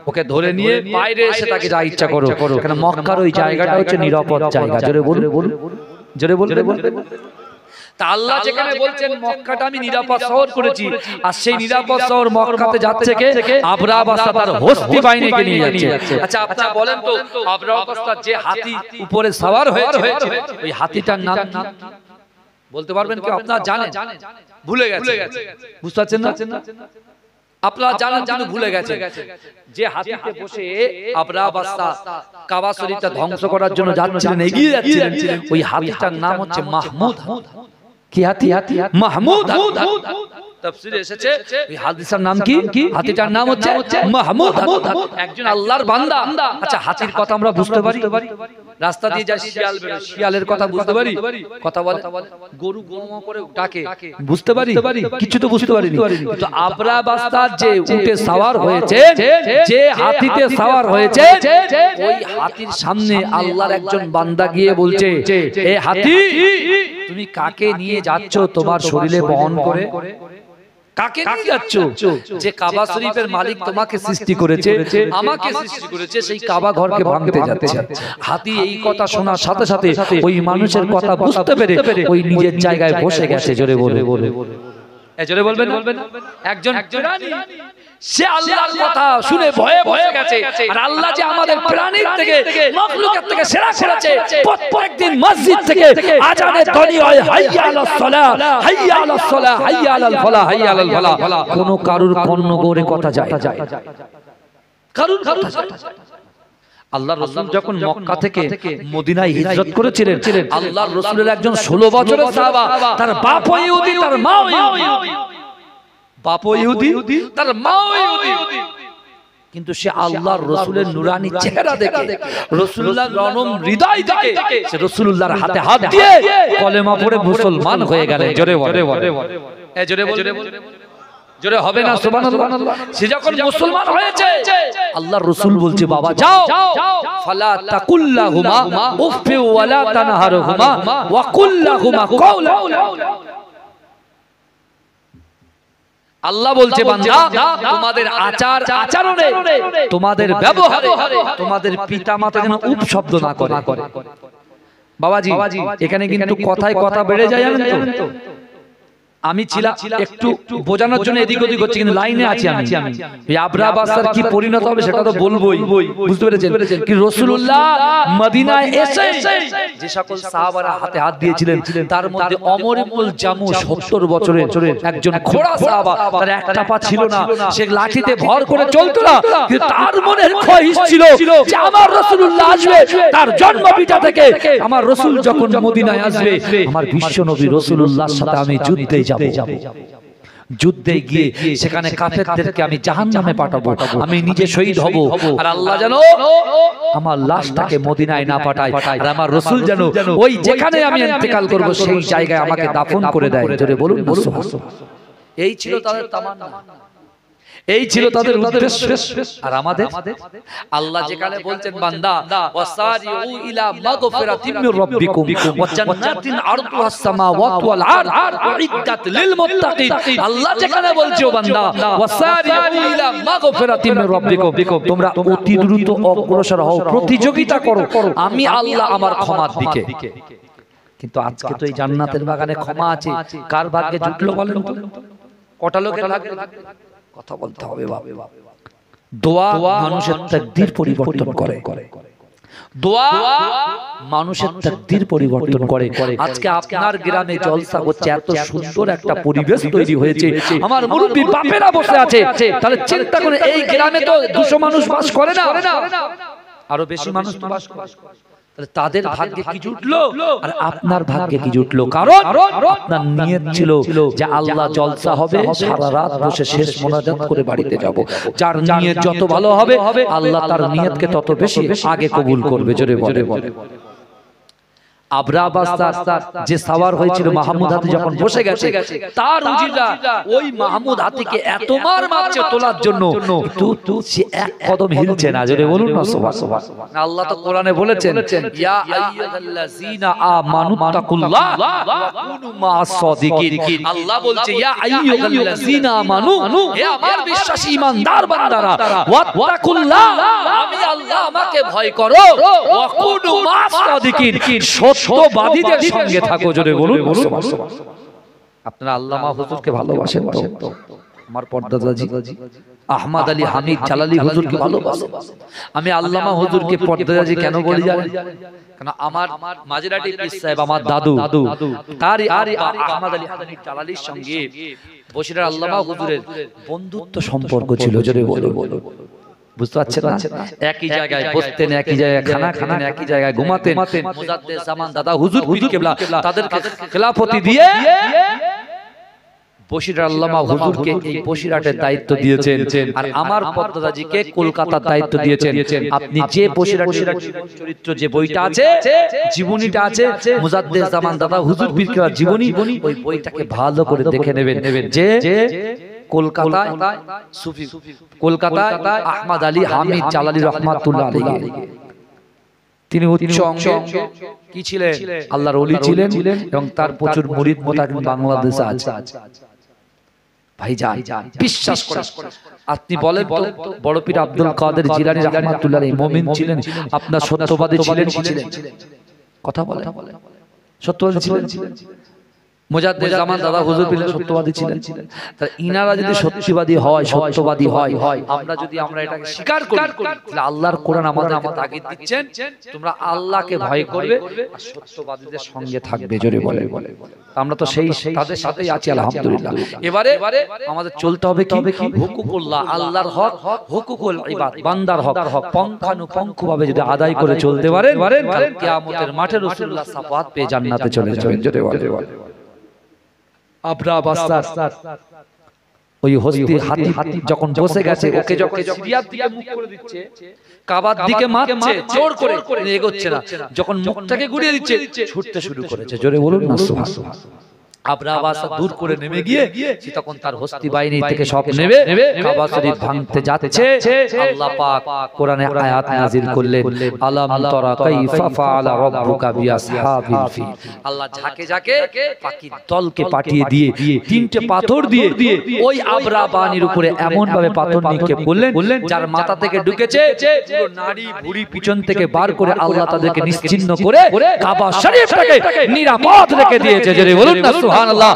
ওকে ধরে নিয়ে বাইরে এসে তাকে যা ইচ্ছা করো কারণ মক্কার ওই জায়গাটা হচ্ছে নিরাপদ জায়গা জোরে বলুন জোরে বলুন তা আল্লাহ যেখানে বলছেন মক্কাটা আমি নিরাপদ শহর করেছি, আর সেই নিরাপদ শহর মক্কাতে যাচ্ছে কে? আবরাহা বাদশা তার হস্তি বাহিনীকে নিয়ে যাচ্ছে। আচ্ছা আপনারা বলেন তো, আবরাহা বাদশা যে হাতি উপরে সওয়ার হয়েছে, ওই হাতিটার নাম কি বলতে পারবেন কেউ? আপনারা জানেন? ভুলে গেছে। বুঝতে পারছেন না? আপনারা জানেন কিন্তু ভুলে গেছে। যে হাতিতে বসে আবরাহা বাদশা কাবা শরীফটা ধ্বংস করার জন্য যাচ্ছিলেন, এগিয়ে যাচ্ছিলেন, ওই হাতিটার নাম হচ্ছে মাহমুদ। কি হাতি? মাহমুদ। তাফসীরে এসেছে এই হাদিসের নাম কি? হাতিটার নাম হচ্ছে মাহমুদ। একজন আল্লাহর বান্দা। আচ্ছা হাতির কথা আমরা বুঝতে পারি? রাস্তা দিয়ে যায় শিয়াল বেরোয়, শিয়ালের কথা বুঝতে পারি? কথা বলে। গরু গোমো করে ডাকে, বুঝতে পারি? কিছু তো বুঝতে পারিনি। তো আবরাহা বাদশা যে উটে সওয়ার হয়েছে, যে হাতিতে সওয়ার হয়েছে, ওই হাতির সামনে আল্লাহর একজন বান্দা গিয়ে বলছে, এ হাতি তুমি কাকে নিয়ে যাচ্ছ তোমার শরীরে বহন করে? কাকে নিয়ে যাচ্ছ? যে কাবা শরীফের মালিক তোমাকে সৃষ্টি করেছে, আমাকে সৃষ্টি করেছে, সেই কাবা ঘরকে ভাঙতে যাচ্ছে। হাতি এই কথা শোনার সাথে সাথে ওই মানুষের কথা বুঝতে পেরে ওই নিজের জায়গায় বসে গেছে। জোরে বলে জোরে বলবেন। একজন প্রাণী সে আল্লাহর কথা শুনে ভয়ে ভয়ে গেছে, আর আল্লাহ যে আমাদের প্রাণীর থেকে মাখলুকাত থেকে সেরা করেছে। প্রত্যেকদিন মসজিদ থেকে আজানের ধ্বনি হয়, হাইয়া আলাস সালাহ, হাইয়া আলাস সালাহ, হাইয়া আলাল ফালাহ, হাইয়া আলাল ফালাহ। কোন কারুর কর্ণ গৌরে কথা যায়, কারুর কথা যায়। আল্লাহর রাসূল যখন মক্কা থেকে মদিনায় হিজরত করেছিলেন, আল্লাহর রাসূলের একজন 16 বছরের সাহাবা, তার বাপও ইহুদি, তার মাও ইহুদি। বাপও ইহুদি, তার মাও ইহুদি, কিন্তু সে আল্লাহর রাসূলের নূরানি চেহারা দেখে, রাসূলুল্লাহর নরম হৃদয় দেখে সে রাসূলুল্লাহর হাতে হাত দিয়ে কলেমা পড়ে মুসলমান হয়ে গেলেন। জোরে বলে জোরে বলে জোরে হবে না সুবহানাল্লাহ। সে যখন মুসলমান হয়েছে, আল্লাহর রাসূল বলছে, বাবা যাও, ফালা তাকুল্লাহুমা উফি ওয়ালা তানহারহুমা ওয়া কুল্লাহুমা কাওলা। আল্লাহ বলছে, বান্দা তোমাদের আচার আচরণে, তোমাদের ব্যবহারে তোমাদের পিতামাতা যেন উপ শব্দ না করে। বাবাজি এখানে কিন্তু কথায় কথা বেড়ে যায়, জানেন তো? আমি ছিলাম একটু বোঝানোর জন্য এদিক ওদিক হচ্ছে, কিন্তু লাইনে আছি আমি। এই আবরাহা বাদশার কি পরিণত হবে সেটা তো বলবোই, বুঝতে পেরেছেন? কি রাসূলুল্লাহ মদিনায় এসে যে সকল সাহাবারা হাতে হাত দিয়েছিলেন, তার মধ্যে ওমর ইবনুল জামু 70 বছরের একজন খোড়া সাহাবা, তার একটা পা ছিল না, সে লাঠিতে ভর করে চলতো না, কিন্তু তার মনের খহিশ ছিল যে আমার রাসূলুল্লাহ আসবে, তার জন্মভিটা থেকে আমার রাসূল যখন মদিনায় আসবে, আমার বিশ্ব নবী রাসূলুল্লাহর সাথে আমি যুদ্ধে যাব। যুদ্ধে গিয়ে সেখানে কাফেরদেরকে আমি জাহান্নামে পাঠাবো, আমি নিজে শহীদ হব, আর আল্লাহ যেন আমার লাশটাকে মদিনায় না পাঠায়, আর আমার রাসূল যেন ওই যেখানে আমি ইন্তেকাল করব সেই জায়গায় আমাকে দাফন করে দেয়। জোরে বলুন সুবহানাল্লাহ। এই ছিল তাদের তামান্না, এই ছিল তাদের উদ্দেশ্য। আর আমাদের আল্লাহ যেখানে বলছেন, বান্দা ওয়াসারিউ ইলা মাগফিরাতিম মির রাব্বিকুম ওয়া জান্নাতিন আরদুহাস সামাওয়াতু ওয়াল আরদ উইদ্দাত লিল মুত্তাকিন। আল্লাহ যেখানে বলছে, ও বান্দা ওয়াসারিউ ইলা মাগফিরাতিম মির রাব্বিকুম, তোমরা অতি দ্রুত অগ্রসর হও, প্রতিযোগিতা করো আমি আল্লাহ আমার ক্ষমার দিকে। কিন্তু আজকে তো এই জান্নাতের বাগানে ক্ষমা আছে, কার ভাগ্যে জুটলো বলেন তো? কটা লোকের ভাগ্যে? কথা বলতে হবে বাবা। দোয়া মানুষের তাকদীর পরিবর্তন করে, দোয়া মানুষের তাকদীর পরিবর্তন করে। আজকে আপনার গ্রামে জলসা হচ্ছে, এত সুন্দর একটা পরিবেশ তৈরি হয়েছে, আমার মুরব্বি বাপেরা বসে আছে, তাহলে চিন্তা করে এই গ্রামে তো 200 মানুষ বাস করে না, আরো বেশি মানুষ বাস করে, তাদের ভাগ্যে কি জুটলো আর আপনার ভাগ্যে কি জুটলো? কারণ আপনার নিয়ত ছিল যে আল্লাহ জলসা হবে, সারা রাত বসে শেষ মোনাজাত করে বাড়িতে যাব। যার নিয়ত যত ভালো হবে, আল্লাহ তার নিয়তকে তত বেশি আগে কবুল করবে। জোরে বলে। আবরাহা বাদশা যে সওয়ার হয়েছিল মাহমুদ হাতি যখন বসে গেছে, তার উজিরা ওই মাহমুদ হাতিকে এত মার মারছে তোলার জন্য, সে এক কদম হিলছে না। জোরে বলুন না সুবহানাল্লাহ। আল্লাহ তো কোরআনে বলেছেন, ইয়া আইয়ুহাল্লাযীনা আমানু তাকুল্লাহ ওয়া কুনু মা'আস সাদিকিন। আল্লাহ বলছে, ইয়া আইয়ুহাল্লাযীনা আমানু, হে আমার বিশ্বাসী ঈমানদার বান্দারা, ওয়া তাকুল্লাহ, আমি আল্লাহ আমাকে ভয় করো, ওয়া কুনু মা'আস সাদিকিন, সত্যবাদীদের সঙ্গে থাকো, জোরে বলুন। আপনারা আল্লামা হুজুরকে ভালোবাসেন তো? আমার পর্দাদাজি আহমদ আলী হামিদ জালালি হুজুরকে ভালোবাসেন। আমি আল্লামা হুজুরকে পর্দাদাজি কেন বলি জানেন? কারণ আমার মাজিরাটি পীর সাহেব আমার দাদু, তারই আহমদ আলী হামিদ জালালির সঙ্গে বসিরার আল্লামা হুজুরের বন্ধুত্ব সম্পর্ক ছিল, জোরে বলো। বুঝতে পারছেন না? একই জায়গায় বসতেন, একই জায়গায় খানা খেতেন, একই জায়গায় ঘুমাতেন। মুজাদ্দেদ জামান দাদা হুজুর পীর কেবলা তাদেরকে খেলাফতি দিয়ে বসিরার আল্লামা হুজুরকে এই বসিরহাটের দায়িত্ব দিয়েছেন, আর আমার পর্দাদাজিকে কলকাতার দায়িত্ব দিয়েছেন। আপনি যে বসিরহাটের চরিত্র যে বইটা আছে, জীবনীটা আছে, মুজাদ্দেদ জামান দাদা হুজুর পীর কেবলার জীবনী, ওই বইটাকে ভালো করে দেখে নেবেন যে কলকাতায় সুফি, কলকাতায় আহমদ আলী হামিদ জালালি রহমাতুল্লাহ আলাইহি, তিনি উচ্চ অঙ্গ কি ছিলেন? আল্লাহর ওলি ছিলেন, এবং তার প্রচুর মুরিদ মোতাকিন বাংলাদেশে আছে। ভাইজান বিশ্বাস করেন, আপনি বলেন তো বড় পীর আব্দুল কাদের জিলানী রাহমাতুল্লাহ আলাইহি মুমিন ছিলেন, আপনার সত্যবাদী ছিলেন? কথা বলেন, সত্যবাদী ছিলেন? মুজাদ্দেদ জামান দাদা হুজুর পীর সত্যবাদী ছিলেন। তাহলে ইনারা যদি সত্যবাদী হয়, সত্যবাদী হয়, আমরা যদি এটাকে স্বীকার করি, তাহলে আল্লাহর কোরআন আমাদেরকে তাগিদ দিচ্ছেন, তোমরা আল্লাহকে ভয় করবে আর সত্যবাদীদের সঙ্গে থাকবে, জোরে বলে। আমরা তো সেই তাদের সাথেই আছি আলহামদুলিল্লাহ। এবারে আমাদের চলতে হবে কি? হুকুকুল্লাহ, আল্লাহর হক, হুকুকুল ইবাদ, বান্দার হক পুঙ্খানুপুঙ্খভাবে যদি আদায় করে চলতে পারেন, কিয়ামতের মাঠে রাসূলুল্লাহ সাফাত পেয়ে জান্নাতে চলে যাবেন, জোরে বলে। ওই হস্তি হাতি যখন বসে গেছে, ওকে যখন সিরিয়ার দিকে মুখ করে দিচ্ছে, কাবার দিকে মারছে, জোর করে এগোচ্ছে না, যখন মুখটাকে ঘুরিয়ে দিচ্ছে ছুটতে শুরু করেছে, জোরে বলুন না সুবহানাল্লাহ। আবরাবাস দূর করে নেমে গিয়ে তখন তার হস্তি বাহিনী থেকে সব নেবে কাবা শরীফ ভাঙতে যাচ্ছে। আল্লাহ পাক কোরআনে আয়াত নাযিল করলেন, আলাম তারা কাইফা ফাআলা রাব্বুকা বিআসহাবিল ফিল। আল্লাহ ঝাঁকে ঝাঁকে পাখির দলকে পাঠিয়ে দিয়ে তিনটে পাথর দিয়ে ওই আবরা বাহিনীর উপরে এমন ভাবে পাথর নিক্ষেপ করলেন, যার মাথা থেকে ঢুকেছে পুরো নাড়ি ভুঁড়ি পিছন থেকে বার করে আল্লাহ তাদেরকে নিশ্চিহ্ন করে কাবা শরীফটাকে নিরাপদ রেখে দিয়েছে, জোরে বলুন না সুবহানাল্লাহ।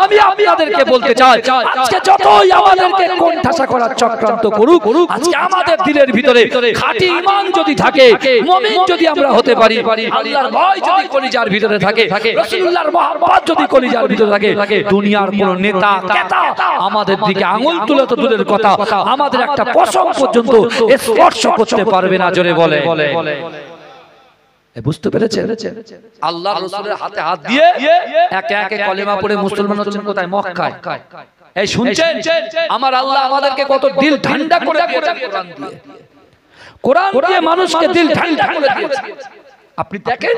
আমি আপনাদেরকে বলতে চাই, আজকে যতই আমাদেরকে কোণঠাসা করার চক্রান্ত করুক, আজকে আমাদের দিলের ভিতরে খাঁটি ঈমান যদি থাকে, মুমিন যদি আমরা হতে পারি, আল্লাহর ভয় যদি কলিজার ভিতরে থাকে, রাসূলুল্লাহর মহব্বত যদি কলিজার ভিতরে থাকে, দুনিয়ার কোন নেতা কেতা আমাদের দিকে আঙুল তুলে তো দূরের কথা, আমাদের একটা পশম পর্যন্ত স্পর্শ করতে পারবে না, জোরে বলে। বুঝতে পেরেছেন? আল্লাহ রাসূলের হাতে হাত দিয়ে একে একে কলেমা পড়ে মুসলমান হচ্ছেন কোথায়? মক্কায়। এই শুনছেন আমার আল্লাহ আমাদেরকে কত দিল ঠান্ডা করে দিয়েছেন কোরআন দিয়ে মানুষকে দিল ঠান্ডা করে দিয়েছেন। আপনি দেখেন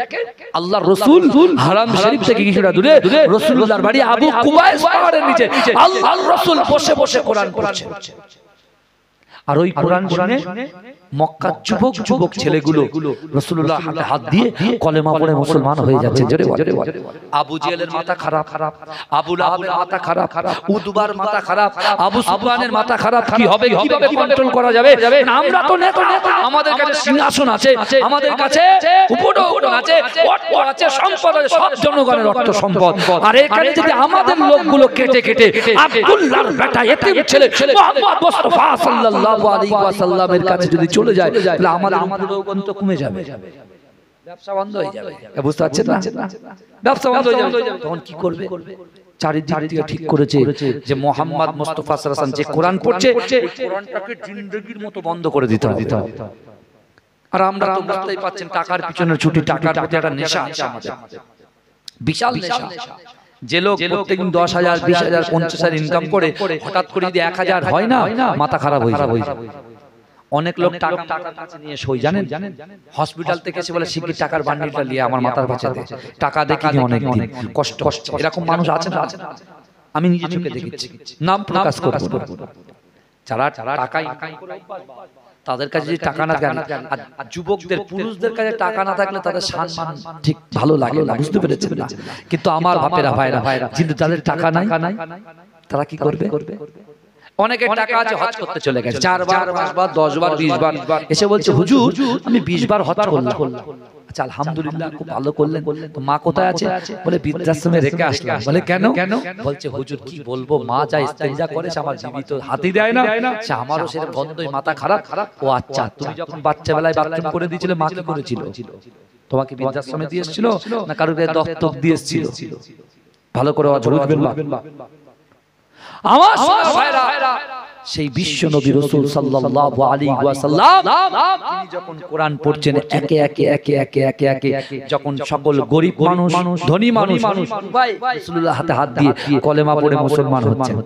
আল্লাহর রাসূল হারাম শরীফ থেকে কিছুটা দূরে রাসূলুল্লাহর বাড়ি আবু কুবাইস পাহাড়ের নিচে আল্লাহর রাসূল বসে বসে কোরআন পড়ছেন। আর ওই কোরআন শুনে মক্কার যুবক ছেলেগুলো রাসূলুল্লাহ হাতে হাত দিয়ে কলেমা পড়ে মুসলমান হয়ে যাচ্ছে, জোরে বলে। আবু জেহেলের মাথা খারাপ, আবু লাহাবের মাথা খারাপ, উতবার মাথা খারাপ, আবু সুফয়ানের মাথা খারাপ। কি হবে, কিভাবে কন্ট্রোল করা যাবে? আমরা তো নেতা, আমাদের কাছে সিংহাসন আছে, আমাদের কাছে উপঢৌকন আছে, অর্থ আছে, সম্পদ আছে, সব জনগণের অর্থ সম্পদ। আর এখানে যদি আমাদের লোকগুলো কেটে কেটে আব্দুল্লাহর বেটা এতিম ছেলে মুহাম্মদ মুস্তাফা সাল্লাল্লাহু আলাইহি ওয়াসাল্লামের কাছে যদি চলে যায়, তাহলে আমাদের লোকগণ তো কমে যাবে, ব্যবসা বন্ধ হয়ে যাবে। বুঝতে পারছেন না? ব্যবসা বন্ধ হয়ে যাবে, তখন কি করবে? চারিদিক থেকে ঠিক করেছে যে মুহাম্মদ মুস্তাফা সাল্লাল্লাহু আলাইহি ওয়াসাল্লাম যে কোরআন পড়ছে, কোরআনটাকে জিন্দেগির মতো বন্ধ করে দিতে হবে। আর আমরা তো বুঝতেই পাচ্ছেন টাকার পিছনে ছুটি, টাকার প্রতি একটা নেশা আছে আমাদের, বিশাল নেশা। যে লোক প্রত্যেকদিন 10,000 20,000 50,000 ইনকাম করে হঠাৎ করে যদি 1,000 হয় না, মাথা খারাপ হয়ে যায়। অনেক লোক টাকার কাছে নিয়ে সই, জানেন? হসপিটাল থেকে এসে বলে শিগগির টাকার বান্ডিলটা নিয়ে আমার মাথার কাছে দে, টাকা দেখিনি অনেক দিন, কষ্ট হচ্ছে। এরকম মানুষ আছে না? আমি নিজে চোখে দেখেছি, নাম প্রকাশ করব না। যারা টাকা ইনকাম করে তাদের কাছে যদি টাকা না থাকে, আর যুবকদের পুরুষদের কাছে টাকা না থাকলে তাদের সম্মান ঠিক ভালো লাগে না, বুঝতে পেরেছেন না? কিন্তু আমার বাপেরা ভাইরা, কিন্তু যাদের টাকা নাই তারা কি করবে? অনেকের টাকা আছে, হজ করতে চলে গেছে 4 বার 5 বার 10 বার 20 বার, এসে বলছে হুজুর আমি 20 বার হজ করলাম। আচ্ছা আলহামদুলিল্লাহ খুব ভালো করলেন, তো মা কোথায় আছে? বলে বৃদ্ধাশ্রমে রেখে আসলাম। বলে কেন? বলছে হুজুর কি বলবো, মা যা ইস্তেঞ্জা করে আমার জীবিত হাতি দেয় না, সে আমারও সেরকম গন্ধই মাথা খারাপ। ও আচ্ছা, তুমি যখন বাচ্চা বেলায় বাথরুম করে দিয়েছিলে মা কি করেছিল? তোমাকে বৃদ্ধাশ্রমে দিয়ে এসেছিল না কারোর গায়ে দত্তক দিয়ে এসেছিল? ভালো করে বুঝবেন আমার ভাইরা। সেই বিশ্ব নবী রাসূল সাল্লাল্লাহু আলাইহি ওয়াসাল্লাম তিনি যখন কোরআন পড়ছেন একে একে একে একে একে একে যখন সকল গরিব মানুষ ধনী মানুষ ভাই রাসূলুল্লাহ হাতে হাত দিয়ে কলেমা পড়ে মুসলমান হচ্ছেন।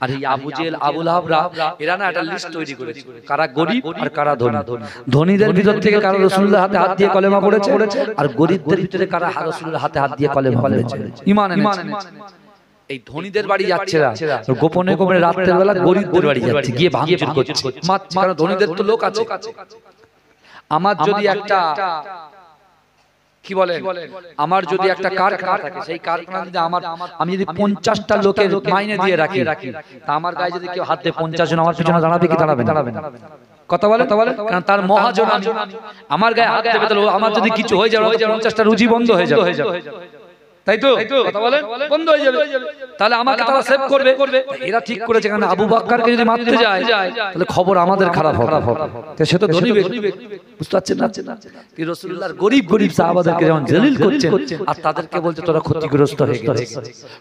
আর এই আবু জেহেল আবু লাহাবরা এরা না একটা লিস্ট তৈরি করেছে কারা গরিব আর কারা ধনী। ধনীদের ভিতর থেকে কারা রাসূলুল্লাহ হাতে হাত দিয়ে কলেমা পড়েছে, আর গরিবদের ভিতরে কারা রাসূলুল্লাহ হাতে হাত দিয়ে কলেমা পড়েছে, ঈমান এনেছে। এই ধনীদের বাড়ি যাচ্ছে না, গোপনে গোপনে রাতের বেলা গরিবদের বাড়ি যাচ্ছে, গিয়ে ভাঙচুর করছে। কারণ ধনীদের তো লোক আছে। আমার যদি একটা কি বলে, আমার যদি একটা কারখানা থাকে, সেই কারখানা যদি আমি যদি 50টা লোকের মাইনে দিয়ে রাখি, তা আমার গায়ে যদি কেউ হাত দিয়ে 50 জন আমার পিছনে দাঁড়াবে কি দাঁড়াবে না? কথা বলে, কারণ তার মহাজন আমার গায়ে হাত দেবে, তাহলে আমার যদি কিছু হয়ে যায় 50টা রুজি বন্ধ হয়ে যাবে, তাই তো? কথা বলেন, বন্ধ হয়ে যাবে, তাহলে আমাকে তারা সেভ করবে। এরা ঠিক করেছে কারণ আবু বকরকে যদি মারতে যায় তাহলে খবর আমাদের খারাপ হবে, সে তো ধনী ব্যক্তি, বুঝতে পারছেন না? কি রাসূলুল্লাহর গরিব গরিব সাহাবাদেরকে যেমন জলিল করছেন আর তাদেরকে বলছে তোরা ক্ষতিগ্রস্ত হয়ে গেছিস,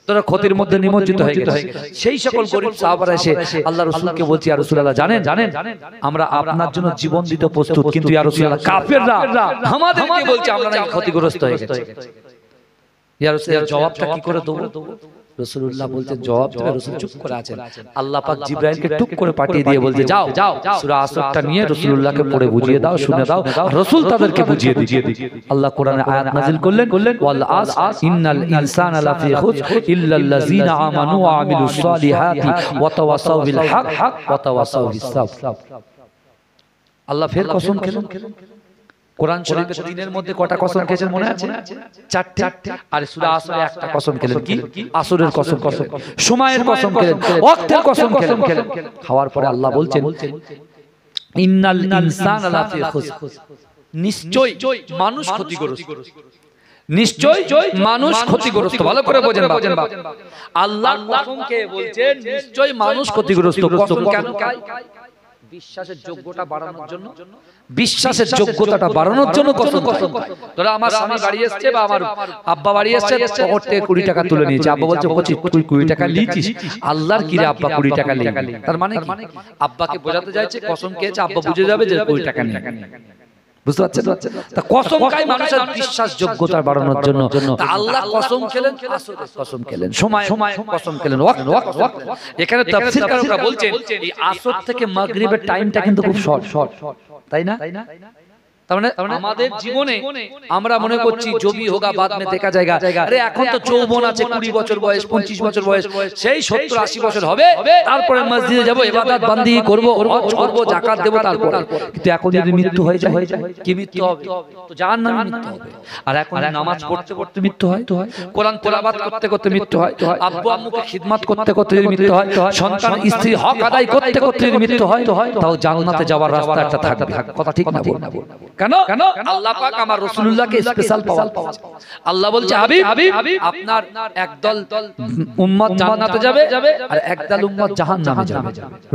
তোরা ক্ষতির মধ্যে নিমজ্জিত হয়ে গেছিস। সেই সকল গরিব সাহাবারা এসে আল্লাহ রাসূলকে বলছে ইয়া রাসূলুল্লাহ জানেন আমরা আপনার জন্য জীবন দিতে প্রস্তুত, কিন্তু ইয়া রাসূলুল্লাহ কাফেররা আমাদেরকে বলছে আমরা নাকি ক্ষতিগ্রস্ত হয়ে গেছি। ইয়া রাসূলুল্লাহ জবাবটা কি করে দেব? রাসূলুল্লাহ বলতে জবাব দেবে, রাসূল চুপ করে আছেন। আল্লাহ পাক জিবরাইলকে টুক করে পাঠিয়ে দিয়ে বলতে যাও সূরা আসরটা নিয়ে রাসূলুল্লাহকে পড়ে বুঝিয়ে দাও, শুনে দাও। রাসূল তাদেরকে বুঝিয়ে দিয়ে আল্লাহ কোরআনে আয়াত নাযিল করলেন, ওয়াল আস ইন্নাল ইনসানা লাফি খুসর ইল্লাল্লাযিনা আমানু ওয়া আমিলুস সালিহাতি ওয়া তাওয়াসাউ বিল হক ওয়া তাওয়াসাউ বিস সাবর। আল্লাহ ফের কসম খেলেন। কোরআন শরীফে 3-এর মধ্যে কটা কসম খেয়েছেন মনে আছে? 4টে। আর সূরা আসরে একটা কসম খেলেন, কি? আসরের কসম, সময়ের কসম খেলেন, ওয়াক্তের কসম খেলেন। খাওয়ার পরে আল্লাহ বলছেন ইন্নাল ইনসানা লাফি খুসর, নিশ্চয়ই মানুষ ক্ষতিগ্রস্ত, নিশ্চয়ই মানুষ ক্ষতিগ্রস্ত। ভালো করে বোঝেন বাবা, আল্লাহ কসম খেয়ে বলছেন নিশ্চয়ই মানুষ ক্ষতিগ্রস্ত। কসম কেন খায়? বিশ্বাসের যোগ্যতা বাড়ানোর জন্য, বিশ্বাসের যোগ্যতাটা বাড়ানোর জন্য কসম। ধরো আমার স্বামী বাড়ি এসেছে বা আমার আব্বা বাড়ি এসেছে, পকেট থেকে 20 টাকা তুলে নিয়েছে, আব্বা বলছে তুই 20 টাকা নিয়েছিস, আল্লাহর কি রে আব্বা 20 টাকা নিয়ে, তার মানে কি? আব্বাকে বোঝাতে চাইছে কসম খেয়েছে, আব্বা বুঝে যাবে যে 20 টাকা নিয়ে, বুঝতে পারছেন? তা কসম খায় মানুষের বিশ্বাস যোগ্যতা বাড়ানোর জন্য। তা আল্লাহ কসম খেলেন, আসরের কসম খেলেন, সময় কসম খেলেন, ওয়াক্ত। এখানে তাফসীরকাররা বলছেন এই আসর থেকে মাগরিবের টাইমটা কিন্তু খুব শর্ট, তাই না? তার মানে আমাদের জীবনে আমরা মনে করছি জবি হোগা বাদ মে দেখা জায়গা, আরে এখন তো যৌবন আছে, 20 বছর বয়স, 25 বছর বয়স, সেই 70-80 বছর হবে, তারপরে মসজিদে যাব, ইবাদত বান্দি করব, হজ করব, যাকাত দেব, তারপরে। কিন্তু এখন যদি মৃত্যু হয়ে যায়, কি মৃত্যু হবে? তো জাহান্নামে মৃত্যু হবে। আর এখন নামাজ পড়তে পড়তে মৃত্যু হয়, কোরআন তেলাওয়াত করতে করতে মৃত্যু হয়, আব্বু আম্মুকে খিদমত করতে করতে যদি মৃত্যু হয়, সন্তান স্ত্রী হক আদায় করতে করতে যদি মৃত্যু হয়, তাও জান্নাতে যাওয়ার রাস্তা একটা থাকবে। কথা ঠিক না? কেন? আল্লাহ পাক আমার রাসূলুল্লাহকে স্পেশাল পাওয়ার পাওয়াছে। আল্লাহ বলছে হাবিব আপনার একদল উম্মত জান্নাতে যাবে আর একদল উম্মত জাহান্নামে যাবে।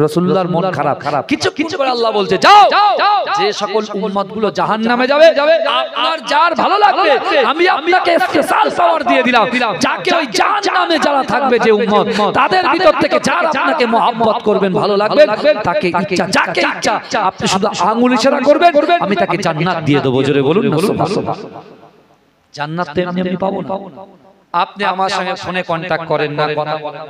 রাসূলুল্লাহর মন খারাপ, কিছু করে আল্লাহ বলছে যাও, যে সকল উম্মতগুলো জাহান্নামে যাবে আপনার যার ভালো লাগবে আমি আপনাকে স্পেশাল পাওয়ার দিয়ে দিলাম, যাকে ওই জাহান্নামে যারা থাকবে যে উম্মত, তাদের ভিতর থেকে যারা আপনাকে মহব্বত করবেন, ভালো লাগবে, তাকে ইচ্ছা যাকে ইচ্ছা আপনি শুধু আঙ্গুল ইশারা করবেন, আমি তাকে জান্নাত দিয়ে দেবো। জোরে বলুন না সুবহানাল্লাহ। জান্নাত তো এমনি পাবো না। আপনি আমার সঙ্গে ফোনে কন্টাক্ট করেন না, কথা বলেন,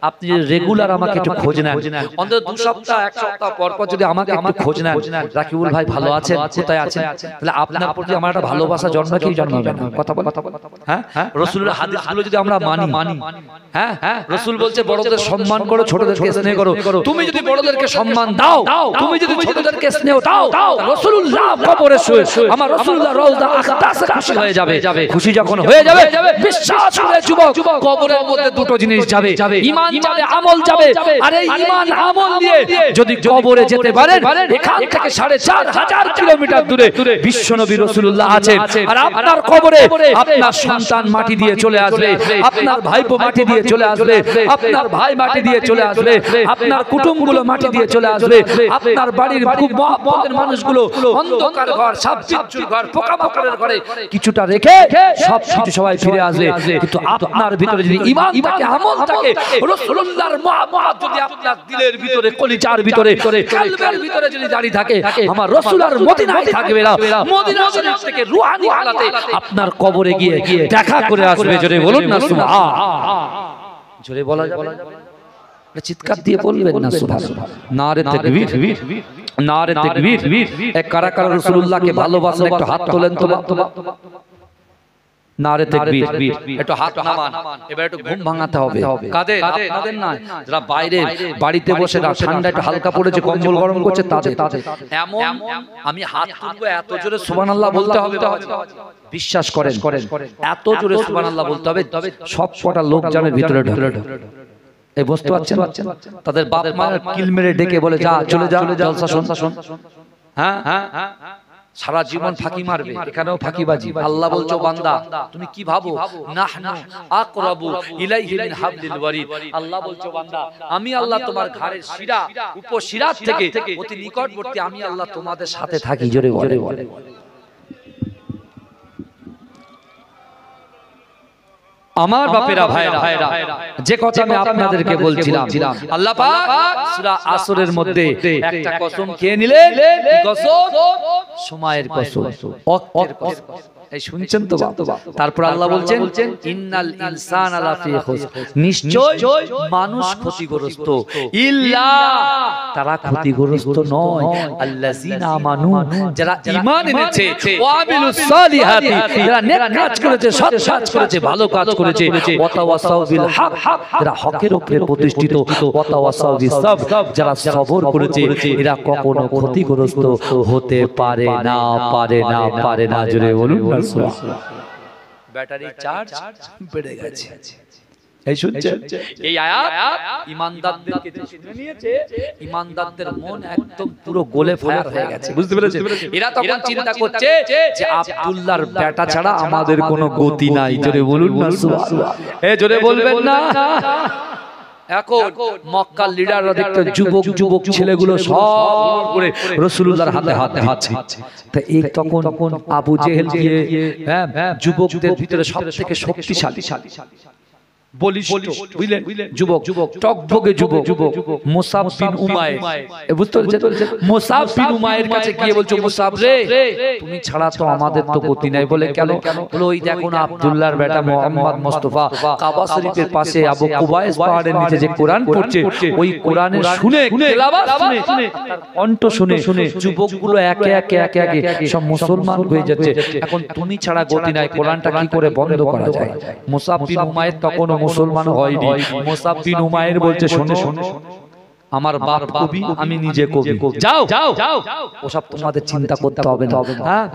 আপনি রেগুলার আমাকে একটু খোঁজ নেন, অন্তত 2 সপ্তাহ 1 সপ্তাহ পর পর যদি আমাকে একটু খোঁজ নেন, রাকিবুল ভাই ভালো আছেন, কোথায় আছেন, তাহলে আপনার প্রতি আমার একটা ভালোবাসা জন্মাবে কি জন্মাবে না? কথা বল। হ্যাঁ, রাসূলের হাদিসগুলো যদি আমরা মানি, হ্যাঁ, রাসূল বলছে বড়দের সম্মান করো, ছোটদেরকে স্নেহ করো। তুমি যদি বড়দেরকে সম্মান দাও, তুমি যদি ছোটদেরকে স্নেহ দাও, রাসূলুল্লাহ কবরে শুয়ে আমার রাসূলুল্লাহ রওজা আকদাসে খুশি হয়ে যাবে। খুশি যখন হয়ে যাবে, বিশ্বাস করে যুবক, কবরের মধ্যে দুটো জিনিস যাবে, ঈমান যাবে, আমল যাবে। আর এই ঈমান আমল দিয়ে যদি কবরে যেতে পারেন, এখান থেকে 4500 কিলোমিটার দূরে বিশ্বনবী রাসূলুল্লাহ আছেন। আর আপনার কবরে আপনার সন্তান মাটি দিয়ে চলে আসবে, আপনার ভাইপো মাটি দিয়ে চলে আসবে, আপনার ভাই মাটি দিয়ে চলে আসবে, আপনার কুটুমগুলো মাটি দিয়ে চলে আসবে, আপনার বাড়ির খুব মহব্বতের মানুষগুলো অন্ধকার ঘর, সাপ বিচ্ছুর ঘর, পোকামাকড়ের ঘরে কিছুটা রেখে সব কিছু সবাই ফিরে আসবে। কিন্তু আপনার ভিতরে যদি ঈমান থাকে, আমল থাকে, রাসূলুল্লাহর মহব্বত যদি আপনার দিলের ভিতরে, কলিজার ভিতরে, কলবের ভিতরে যদি দাঁড়িয়ে থাকে, আমার রাসূল আর মদিনায় থাকবে না, মদিনা শরীফ থেকে রূহানি হালাতে আপনার কবরে গিয়ে দেখা করে আসবে। জোরে বলুন না সুবহান। জোরে বলা যাবে, চিৎকার দিয়ে বলবেন না সুবহানাল্লাহ। নারে তাকবীর, নারে তাকবীর। এক কারা কারা রাসূলুল্লাহকে ভালোবাসেন একটু হাত তোলেন তো। নারে তাকবীর, একটু হাত নামান। এবার একটু ঘুম ভাঙাতে হবে। কাদের? আপনাদের না, যারা বাইরে বাড়িতে বসে ঠান্ডা একটু হালকা পড়েছে, কম্বল গরম করছে তাদের। এমন আমি হাত তুলবো, এত জোরে সুবহানাল্লাহ বলতে হবে। বিশ্বাস করেন, এত জোরে সুবহানাল্লাহ বলতে হবে সব কটা লোকজনের ভিতরে ঢুকে। এই বুঝতে পারছেন? তাদের বাপ মা কিল মেরে ডেকে বলে, যা চলে যা, জলসা শোন। হ্যাঁ, সারা জীবন ফাঁকি মারবে, এখানেও ফাঁকিবাজি। আল্লাহ বলছো, বান্দা তুমি কি ভাবো, নাহনু আকরাবু ইলাইহি মিন হাবলিল ওয়ারিদ। আল্লাহ বলছো, বান্দা আমি আল্লাহ তোমার ঘাড়ের শিরা, উপশিরার থেকে অতি নিকটবর্তী, আমি আল্লাহ তোমাদের সাথে থাকি। জোরে বলে। আমার বাপেরা, ভাইরা, যে কথা আমি আপনাদেরকে বলছিলাম, আল্লাহ পাক সূরা আসরের মধ্যে একটা কসম খেয়ে নিলেন। কি কসম? সময়ের কসম, ওয়াক্তের কসম। এই শুনছেন তো? তারপর আল্লাহ বলছেন, ইন্নাল ইনসানা লাফি খুসর, নিশ্চয় মানুষ ক্ষতিগ্রস্ত, ইল্লা তারা ক্ষতিগ্রস্ত নয়, আল্লাযিনা আমানু, যারা ঈমান এনেছে, ওয়া আমিলুস সালিহাতি, যারা নেক কাজ করেছে, সৎ কাজ করেছে, ভালো কাজ করেছে, ওয়া তাওয়াসাউ বিল হক, যারা হকের উপরে প্রতিষ্ঠিত, ওয়া তাওয়াসাউ বিস সাবর, যারা সবর করেছে, এরা কখনো ক্ষতিগ্রস্ত হতে পারে না। জোরে বলুন না সুবহানাল্লাহ। ব্যাটারি চার্জ বেড়ে গেছে। এই শুনছেন? এই আয়াত ঈমানদারদেরকে যে শুনে নিয়েছে, ঈমানদারদের মন একদম পুরো গোলে ফায়ার হয়ে গেছে। বুঝতে পেরেছেন? এরা তখন চিন্তা করছে যে আব্দুল্লাহর বেটা ছাড়া আমাদের কোনো গতি নাই। জোরে বলুন না সুবহানাল্লাহ। জোরে বলবেন না? এখন মক্কার লিডাররা দেখতে যুবক ছেলেগুলো সব করে রাসূলুল্লাহর হাতে হাতে। তা এই তখন আবু জেহেল দিয়ে যুবকদের ভিতরে সবথেকে শক্তিশালী বলিষ্ঠ, বুঝলেন, যুবক টকবগে যুবক মুসাব বিন উমাইর। বুঝতে পেরেছেন? মুসাব বিন উমাইর কাছে গিয়ে বলছো, মুসাব রে, তুমি ছাড়া তো আমাদের তো গতি নাই। বলে কেন? বলে ওই দেখো না আব্দুল্লাহর বেটা মুহাম্মদ মুস্তাফা কাবা শরীফের পাশে আবু কুবাইস পাহাড়ের নিচে যে কোরআন পড়ছে, ওই কোরআনে শুনে, তেলাওয়াত শুনে, কণ্ঠ শুনে যুবকগুলো একে একে সব মুসলমান হয়ে যাচ্ছে। এখন তুমি ছাড়া গতি নাই, কোরআনটা কি করে বন্ধ করা যায়? মুসাব বিন উমাইর তখন মুসলমান হয়নি। মুসাব বিন উমাইর বলছে, শোনো, আমার বাপ কবি, আমি নিজে কবি, যাও ওসব তোমাদের চিন্তা করতে হবে না,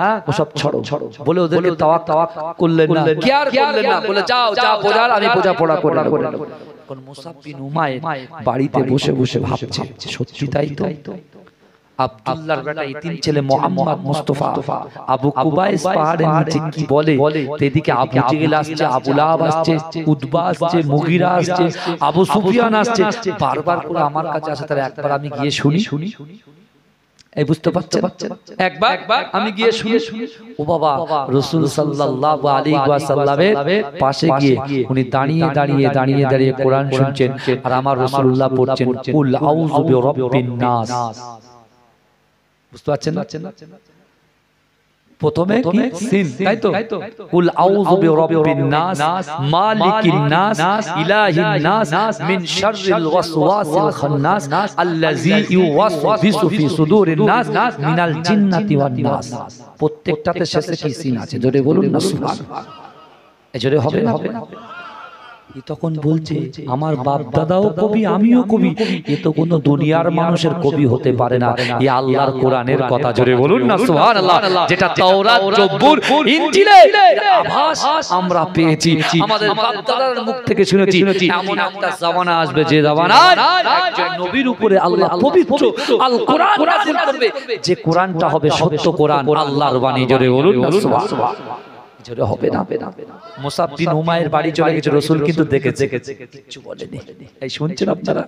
হ্যাঁ ওসব ছাড়ো। বলে ওদেরকে তাওয়াক করলেন না, কি আর করলেন না, বলে যাও বোঝার, আমি বোঝাপড়া করে নেব। কোন মুসাব বিন উমাইর বাড়িতে বসে ভাবছে, সত্যি তাই তো, আব্দুল্লাহর বেটা ইতিম ছেলে মুহাম্মদ মুস্তাফা আবু কুবাইস পাহাড়ের নিচে কি বলে। এদিকে আবু জেহেল আসছে, আবু লাহাব আসছে, উতবা আসছে, মুগিরা আসছে, আবু সুফিয়ান আসছে, বারবার করে আমার কাছে আসে। তার একবার আমি গিয়ে শুনি। এই বুঝতে পারছেন? একবার আমি গিয়ে শুনি। ও বাবা, রাসূল সাল্লাল্লাহু আলাইহি ওয়াসাল্লামের পাশে গিয়ে উনি দাঁড়িয়ে কোরআন শুনছেন, আর আমার রাসূলুল্লাহ পড়ছেন কুল আউযু বিরাব্বিন নাস। বুঝতে পারছেন না? প্রথমে কি সিন, তাই তো? কুল আউযু বিরাব্বিন নাস মালিকিন নাস ইলাহিন নাস মিন শাররিল ওয়াসওয়াসিল খান্নাস আল্লাযী ইউওয়াসবিসু ফি সুদুরিন নাস মিনাল জিন্নাতি ওয়ান নাস। প্রত্যেকটাতে শেষে কি সিন আছে? জোরে বলুন না সুবহানাল্লাহ। জোরে হবে না? তখন বলছে আমার বাপ দাদাও কবি, আমিও কবি, এ তো কোনো দুনিয়ার মানুষের কবি হতে পারে না, এ আল্লাহর কোরআনের কথা। জোরে বলুন না সুবহানাল্লাহ। যেটা তাওরাত, জব্বুর, ইনজিলে আভাস আমরা পেয়েছি, আমাদের বাপ দাদার মুখ থেকে শুনেছি। এমন একটা জামানা আসবে যে জামানায় একজন নবীর উপরে আল্লাহ পবিত্র আল কোরআন নাযিল করবে, যে কোরআনটা হবে সত্য কোরআন, আল্লাহর বাণী। জোরে বলুন না সুবহানাল্লাহ। জোরে হবে না। মুসাব বিন উমাইর বাড়ি চলে গেছে, রাসূল কিন্তু দেখেছে, কিছু বলেনি। এই শুনছেন আপনারা?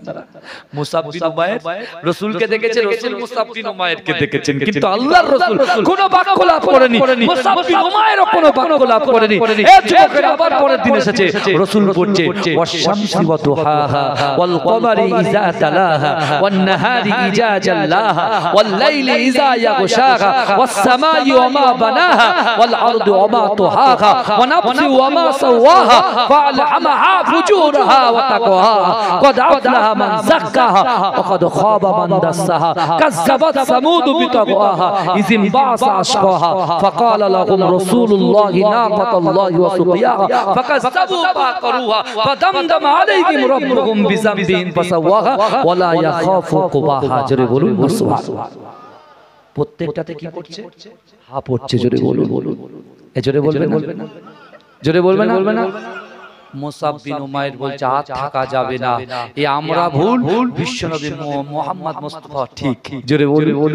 মুসাব বিন উমাইর রাসূলকে দেখেছে, রাসূল মুসাব বিন উমাইরকে দেখেছেন, কিন্তু আল্লাহর রাসূল কোনো বাক্য লাভ করেনি, মুসাব বিন উমাইরও কোনো বাক্য লাভ করেনি। এই যুবকেরা আবার পরের দিন এসেছে, রাসূল বলছে ওয়াশ-শামসি ওয়া দুহাহা ওয়াল কমারি ইযা তালাহা ওয়ান নাহারি ইযা জাল্লাহা ওয়াল লাইলি ইযা ইয়াগশাহা ওয়াস সামাই ওয়া মা বানাহা ওয়াল আরদি ওয়া মা طحاها ونفس وما سواها فألهمها فجورها وتقواها قد أفلح من زكاها وقد خاب من دساها كذبت ثمود بطغواها إذ انبعث أشقاها فقال لهم رسول الله ناقة الله وسقياها فكذبوا فعقروها فدمدم عليهم ربهم بذنبهم فسواها ولا يخاف عقباها। জোরে বলুন সুবহানাল্লাহ। প্রত্যেকটাতে কি করছে? হা পড়ছে। জোরে বলুন। জোরে বলবেন না, জোরে বলবেন না। মুসাব বিন উমাইর বলছে হাত থাকা যাবে না, এ আমরা ভুল, বিশ্বনবী মুহাম্মদ মুস্তাফা ঠিক। জোরে বলুন।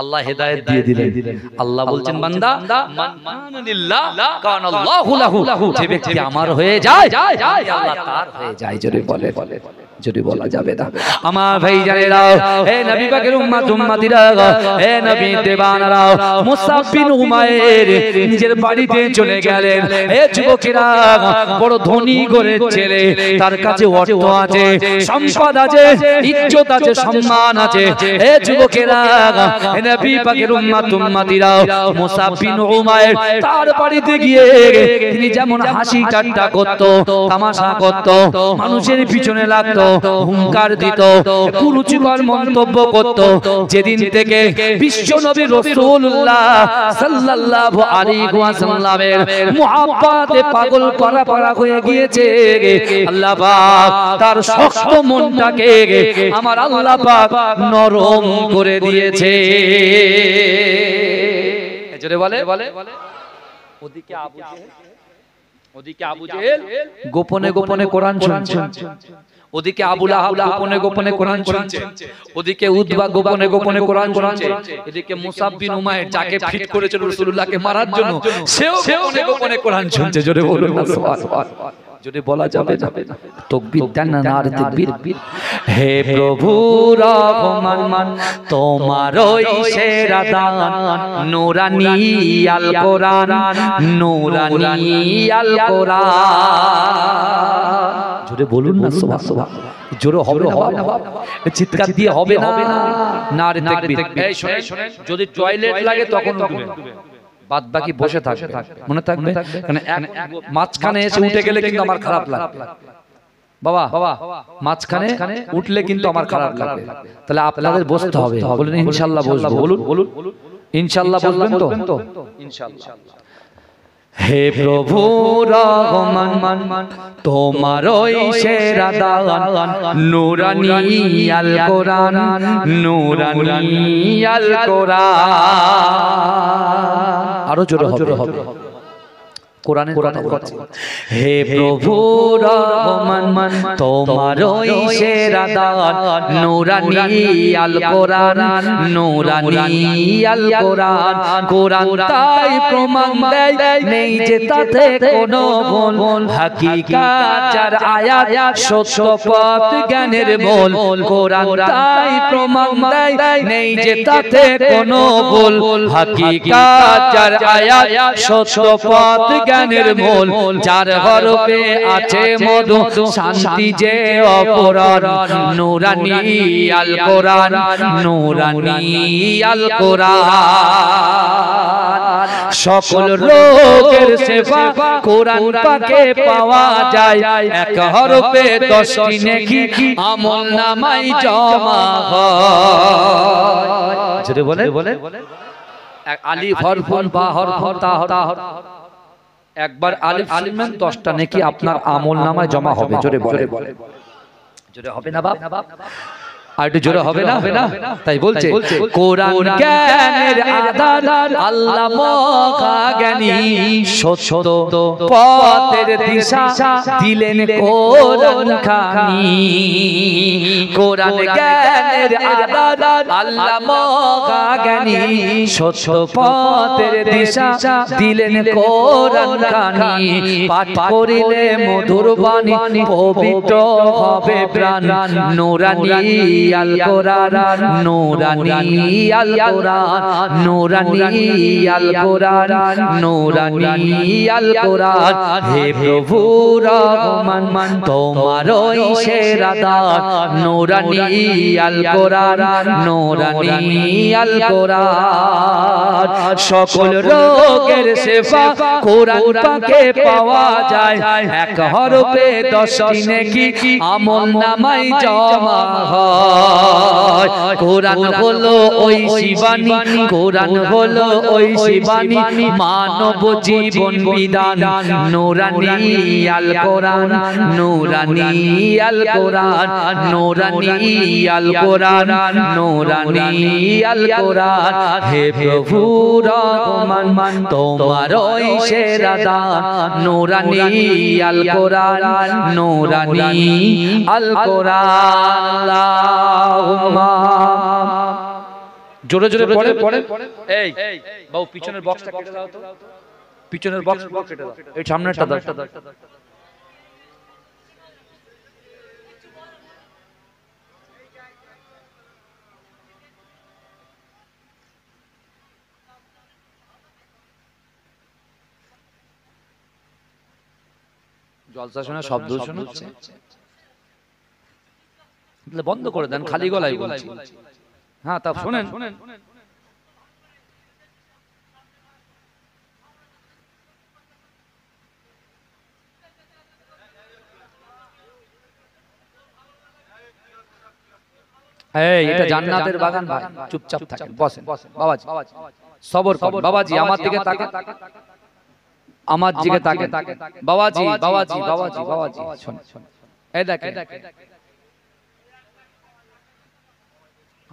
আল্লাহ হেদায়েত দিয়ে দিলেন। আল্লাহ বলছেন বান্দা মান কানা লিল্লাহ কানাল্লাহু লাহু, যে ব্যক্তি আমার হয়ে যায় আল্লাহ তার হয়ে যায়। জোরে বলে, যদি বলা যাবে না। আমার ভাই জানেরা, হে নবী পাকের উম্মত উম্মতিরা, হে নবী দেবানারা, মুসাব বিন উমাইর নিজের বাড়িতে চলে গেলেন। হে যুবকেরা, বড় ধনী ঘরের ছেলে, তার কাছে অর্থ আছে, সম্পদ আছে, ইজ্জত আছে, সম্মান আছে। হে যুবকেরা, হে নবী পাকের উম্মত উম্মতিরা, মুসাব বিন উমাইর তার বাড়িতে গিয়ে তিনি যেমন হাসি ঠাট্টা করত, তামাশা করত, মানুষের পিছনে লাগতো, হুঙ্কার দিত, কুরুচিকর মন্তব্য করত। যেদিন থেকে বিশ্ব নবী রাসূলুল্লাহ সাল্লাল্লাহু আলাইহি ওয়াসাল্লামের মুহাব্বতে পাগল করা হয়ে গিয়েছে, আল্লাহ পাক তার শক্ত মনটাকে আমার আল্লাহ পাক নরম করে দিয়েছে। জোরে বলে। ওদিকে আবু জেহেল গোপনে গোপনে কোরআন শুনছে, ওদিকে আবু লাহাব গোপনে গোপনে কোরআন শুনছে, ওদিকে উতবা গোপনে গোপনে কোরআন শুনছে, এদিকে মুসাব বিন উমাইর যাকে ফিট করেছিল রাসূলুল্লাহকে মারার জন্য, সেও গোপনে গোপনে কোরআন শুনছে। জোরে বলুন না সুবহানাল্লাহ। যদি বলা যাবে তাকবীর দেন না, নারে তাকবীর। হে প্রভু রহমান, তোমারই সেরা দান, নূরানী আল কোরআন, নূরানী আল কোরআন। জোরে বলুন না সুবহানাল্লাহ। জোরে হবে না বাবা, চিৎকার দিয়ে হবে না, নারে তাকবীর। এই শুনেন, যদি টয়লেট লাগে তখন উঠবেন, বাদ বাকি বসে থাকবে, মনে থাকবে। কারণ মাঝখানে এসে উঠে গেলে কিন্তু আমার খারাপ লাগবে বাবা, মাঝখানে উঠলে কিন্তু আমার খারাপ লাগবে। তাহলে আপনাদের বসতে হবে। বলেন ইনশাআল্লাহ বসবো। বলুন ইনশাআল্লাহ বলবেন তো? ইনশাআল্লাহ। হে প্রভু রহমান, তোমারই সেরা দান, নূরানী আল কোরআন, নূরানী আল কোরআন। আরো জোরে হবে কোরআনের কথা বলছি। হে প্রভু রহমান, তোমারই সেরা দান, নূরানী আল কোরআন, নূরানী আল কোরআন। কোরআন তাই প্রমাণ দেয় নেই যে তাতে কোনো ভুল, হাকিকাত যার আয়াত, সত্য পথ জ্ঞানের মূল। কোরআন তাই প্রমাণ দেয় নেই যে তাতে কোনো ভুল, হাকিকাত যার আয়াত, সত্য পথ জ্ঞানের মূল। যার হরফে আছে মধু, শান্তি যে অপরাণ, নূরানী আল কোরআন, নূরানী আল কোরআন। সকল রোগের সেবা কোরআন পাকে পাওয়া যায়, এক হরফে 10টি নেকি আমলনামায় জমা হয়। জোরে বলে। আলিফ হরফ, বা হরফ, তা হরফ, একবার আলিফ শুনবেন 10টা নেকি আপনার আমলনামায় জমা হবে। জোরে বলে, জোরে হবে না বাপ? আর একটু জোরে হবে না? তাই বলছে কোরআন জ্ঞানের আধার আল্লাহ মহা জ্ঞানী, সত্য পথের দিশা দিলেন কোরআন খানি। কোরআন জ্ঞানের আধার আল্লাহ মহা জ্ঞানী, সত্য পথের দিশা দিলেন কোরআন খানি। পাঠ করিলে মধুর বাণী পবিত্র হবে প্রাণ, নূরানী আল কোরআন, নূরানী আল কোরআন, নূরানী আল কোরআন, নূরানী আল কোরআন। হে প্রভু রহমান তোমারই সেরা দান, নূরানী আল কোরআন, নূরানী আল কোরআন। সকল রোগের শিফা কোরআন পাকে পাওয়া যায়, এক হরফে 10টি নেকি আমলনামায় জমা হয়। কোরআন হলো ওই শিবানী, কোরআন হলো ওই শিবানী, মানব জীবন বিধান, নূরানী আল কোরআন, নূরানী আল কোরআন, নূরানী আল কোরআন, নূরানী আল কোরআন। হে প্রভু রহমান তোমারই সেরা দান, নূরানী আল কোরআন, নূরানী আল কোরআন। জোরে জোরে পড়ে। এই বাবু পিছনের বক্সটা কেটে দাও তো, পিছনের বক্স কেটে দাও, এই সামনেরটা দাও। জলসা শোনা শব্দ শোনাচ্ছে, বন্ধ করে দেন, খালি গলায় বলছি। হ্যাঁ তা শুনেন। এই এটা জান্নাতের বাগান ভাই, চুপচাপ থাকেন, বসেন বাবাজি, সবর করুন বাবাজি, আমার দিকে তাকান, আমার দিকে তাকান বাবাজি, বাবাজি, বাবাজি, বাবাজি শুনুন। এই দেখেন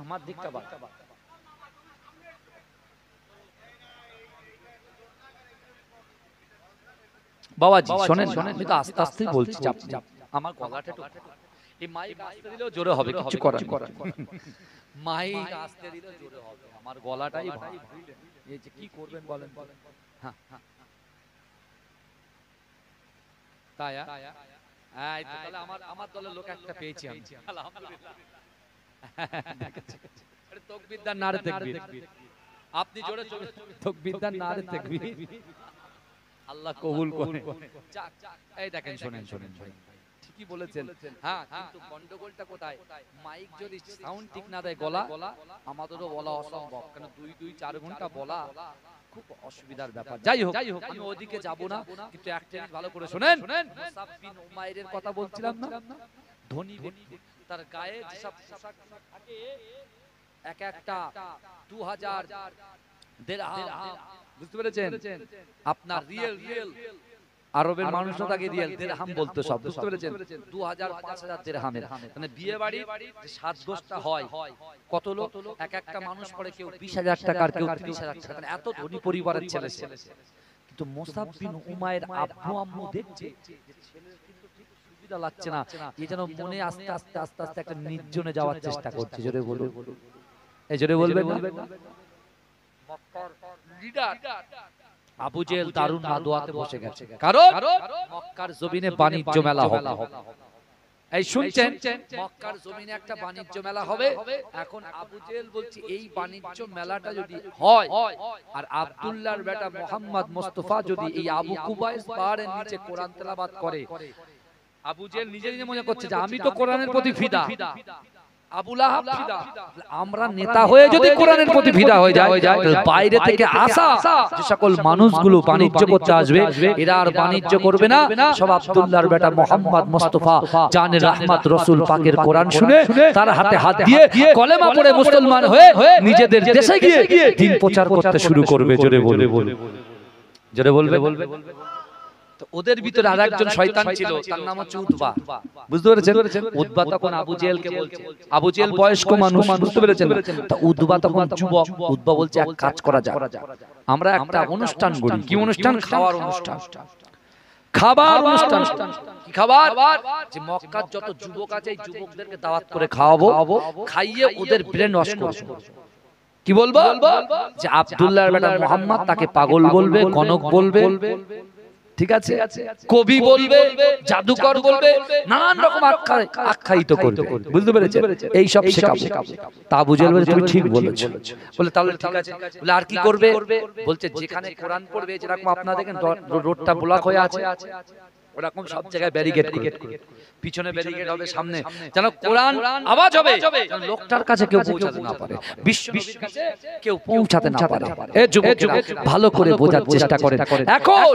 আমার দিকটা বাবাজি শোনেন, আমি তো আস্তে আস্তে বলছি, আমার গলাটা একটু, এই মাইক আস্তে দিলেও জোরে হবে, কিছু করার মাইক আস্তে দিলেও জোরে হবে, আমার গলাটাই ভাই, এই যে কি করবেন বলেন। হ্যাঁ তাই তাহলে আমার দলের লোক একটা পেয়েছি আমি, আলহামদুলিল্লাহ। তাকবীরদার নারে তাকবীর, আপনি জোরে জোরে তাকবীরদার নারে তাকবীর, আল্লাহ কবুল করে। এই দেখেন শুনেন ভাই, ঠিকই বলেছেন। হ্যাঁ কিন্তু গন্ডগোলটা কোথায়, মাইক যদি সাউন্ড ঠিক না দেয়, গলা আমাদেরও বলা অসম্ভব, কারণ 2-4 ঘন্টা বলা খুব অসুবিধার ব্যাপার। যাই হোক আমি ওদিকে যাব না, কিন্তু একটা জিনিস ভালো করে শুনেন। মুসাব বিন উমাইরের কথা বলছিলাম না, ধনী ব্যক্তি, তার গায়ে যেসব পোশাক থাকে এক একটা 2000 দিরহাম, বুঝতে পেরেছেন? আপনার রিয়েল আরবের মানুষরা তাকে রিয়েল দিরহাম বলতো সব, বুঝতে পেরেছেন? 2000-5000 দিরহামের, মানে বিয়ে বাড়ি যে সাজগোজটা হয়, কত লোক এক একটা মানুষ পড়ে, কেউ 20,000 টাকার, কেউ 30,000 টাকা, মানে এত ধনী পরিবারের ছেলে। কিন্তু মুসাব বিন উমাইর আব্বু আম্মু দেখছে যে ছেলের কিন্তু ঠিক সুবিধা লাগছে না, এই যেন মনে আস্তে আস্তে আস্তে আস্তে একটা নির্জনে যাওয়ার চেষ্টা করছে। জোরে বলুন, এই জোরে বলবেন না? মক্কার লিডার আবু জেহেল দারুন মাদওয়াতে বসে গেছে, কারণ মক্কার জমিনে বাণিজ্য মেলা হবে। এই শুনছেন, মক্কার জমিনে একটা বাণিজ্য মেলা হবে। এখন আবু জেহেল বলছে এই বাণিজ্য মেলাটা যদি হয়, আর আব্দুল্লাহর বেটা মোহাম্মদ মুস্তাফা যদি এই আবু কুবাইস পাহাড়ের নিচে কোরআন তেলাওয়াত করে, আবু জেহেল নিজে নিজে মনে করছে যে আমি তো কোরআনের প্রতি ফিদা, আবু লাহাব ফিদা, আমরা নেতা হয়ে যদি কোরআনের প্রতি ফিদা হয়ে যায়, বাইরে থেকে আসা যে সকল মানুষগুলো বাণিজ্য করতে আসবে, এরা আর বাণিজ্য করবে না, সব আব্দুল্লাহর বেটা মোহাম্মদ মুস্তাফা জানে রহমত রাসূল পাকের কোরআন শুনে তার হাতে হাত দিয়ে কলেমা পড়ে মুসলমান হয়ে নিজেদের দেশে গিয়ে দিন প্রচার করতে শুরু করবে। জোরে বলবে, জোরে বলবে। ওদের ভিতরে আরেকজন শয়তান ছিল, তার নাম হচ্ছে উতবা। বুঝতে পেরেছেন? উতবা তখন আবু জেহেলকে বলছে, আবু জেহেল বয়স্ক মানুষ, বুঝতে পেরেছেন? তা উতবা তখন যুবক। উতবা বলছে এক কাজ করা যাক, আমরা একটা অনুষ্ঠান করি। কি অনুষ্ঠান? খাওয়ার অনুষ্ঠান। খাবার অনুষ্ঠান। কি খাবার? যে মক্কার যত যুবক আছে এই যুবকদেরকে দাওয়াত করে খাওয়াবো, খাইয়ে ওদের ব্রেন ওয়াশ করব। কি বলবো? যে আব্দুল্লাহর বেটা মুহাম্মদ তাকে পাগল বলবে, গণক বলবে, ঠিক আছে, কবি বলবে, জাদুকর বলবে, নানান রকম আখ্যায়িত করবে। বুঝতে পেরেছেন? এই সব শেখাবো। তা আবু জেহেল বলে তুমি ঠিক বলেছো। বলে তাহলে ঠিক আছে। বলে আর কি করবে? বলছে যেখানে কোরআন পড়বে, যেরকম আপনারা দেখেন রোডটা ব্লক হয়ে আছে, ওরকম সব জায়গায় ব্যারিকেড করবে। পিছনে ব্যারিকেড হবে, সামনে যেন কোরআন আওয়াজ হবে, যেন লোকটার কাছে কেউ পৌঁছাতে না পারে, বিশ্ব নবীর কাছে কেউ পৌঁছাতে না পারে। এই যুবকেরা ভালো করে বোঝার চেষ্টা করেন। এখন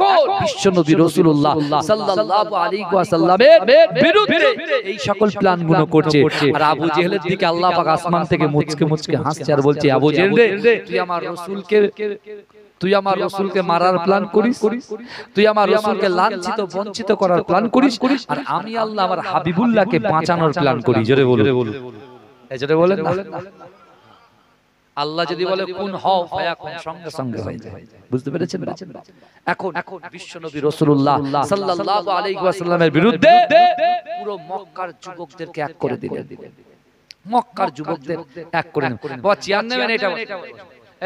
বিশ্ব নবী রাসূলুল্লাহ সাল্লাল্লাহু আলাইহি ওয়াসাল্লামের বিরুদ্ধে এই সকল প্ল্যান গুলো করছে। আর আবু জেহেলের দিকে আল্লাহ পাক আসমান থেকে মুচকে মুচকে হাসছে আর বলছে, আবু জেহেল রে, তুই আমার রাসূলকে মারার প্ল্যান করিস, তুই আমার রাসূলকে লাঞ্ছিত বঞ্চিত করার প্ল্যান করিস, আর আমি আল্লাহ আমার হাবিবুল্লাহকে বাঁচানোর প্ল্যান করি। জোরে বলো, এই জোরে বলেন না। আল্লাহ যদি বলে কুন হও ফায়াকুন, সঙ্গে সঙ্গে হয়ে যায়। বুঝতে পেরেছেন? এখন বিশ্বনবী রাসূলুল্লাহ সাল্লাল্লাহু আলাইহি ওয়াসাল্লামের বিরুদ্ধে পুরো মক্কার যুবকদেরকে এক করে দিলেন। মক্কার যুবকদের এক করে দিলেন। বাবা চেয়ার নেবেন? এটা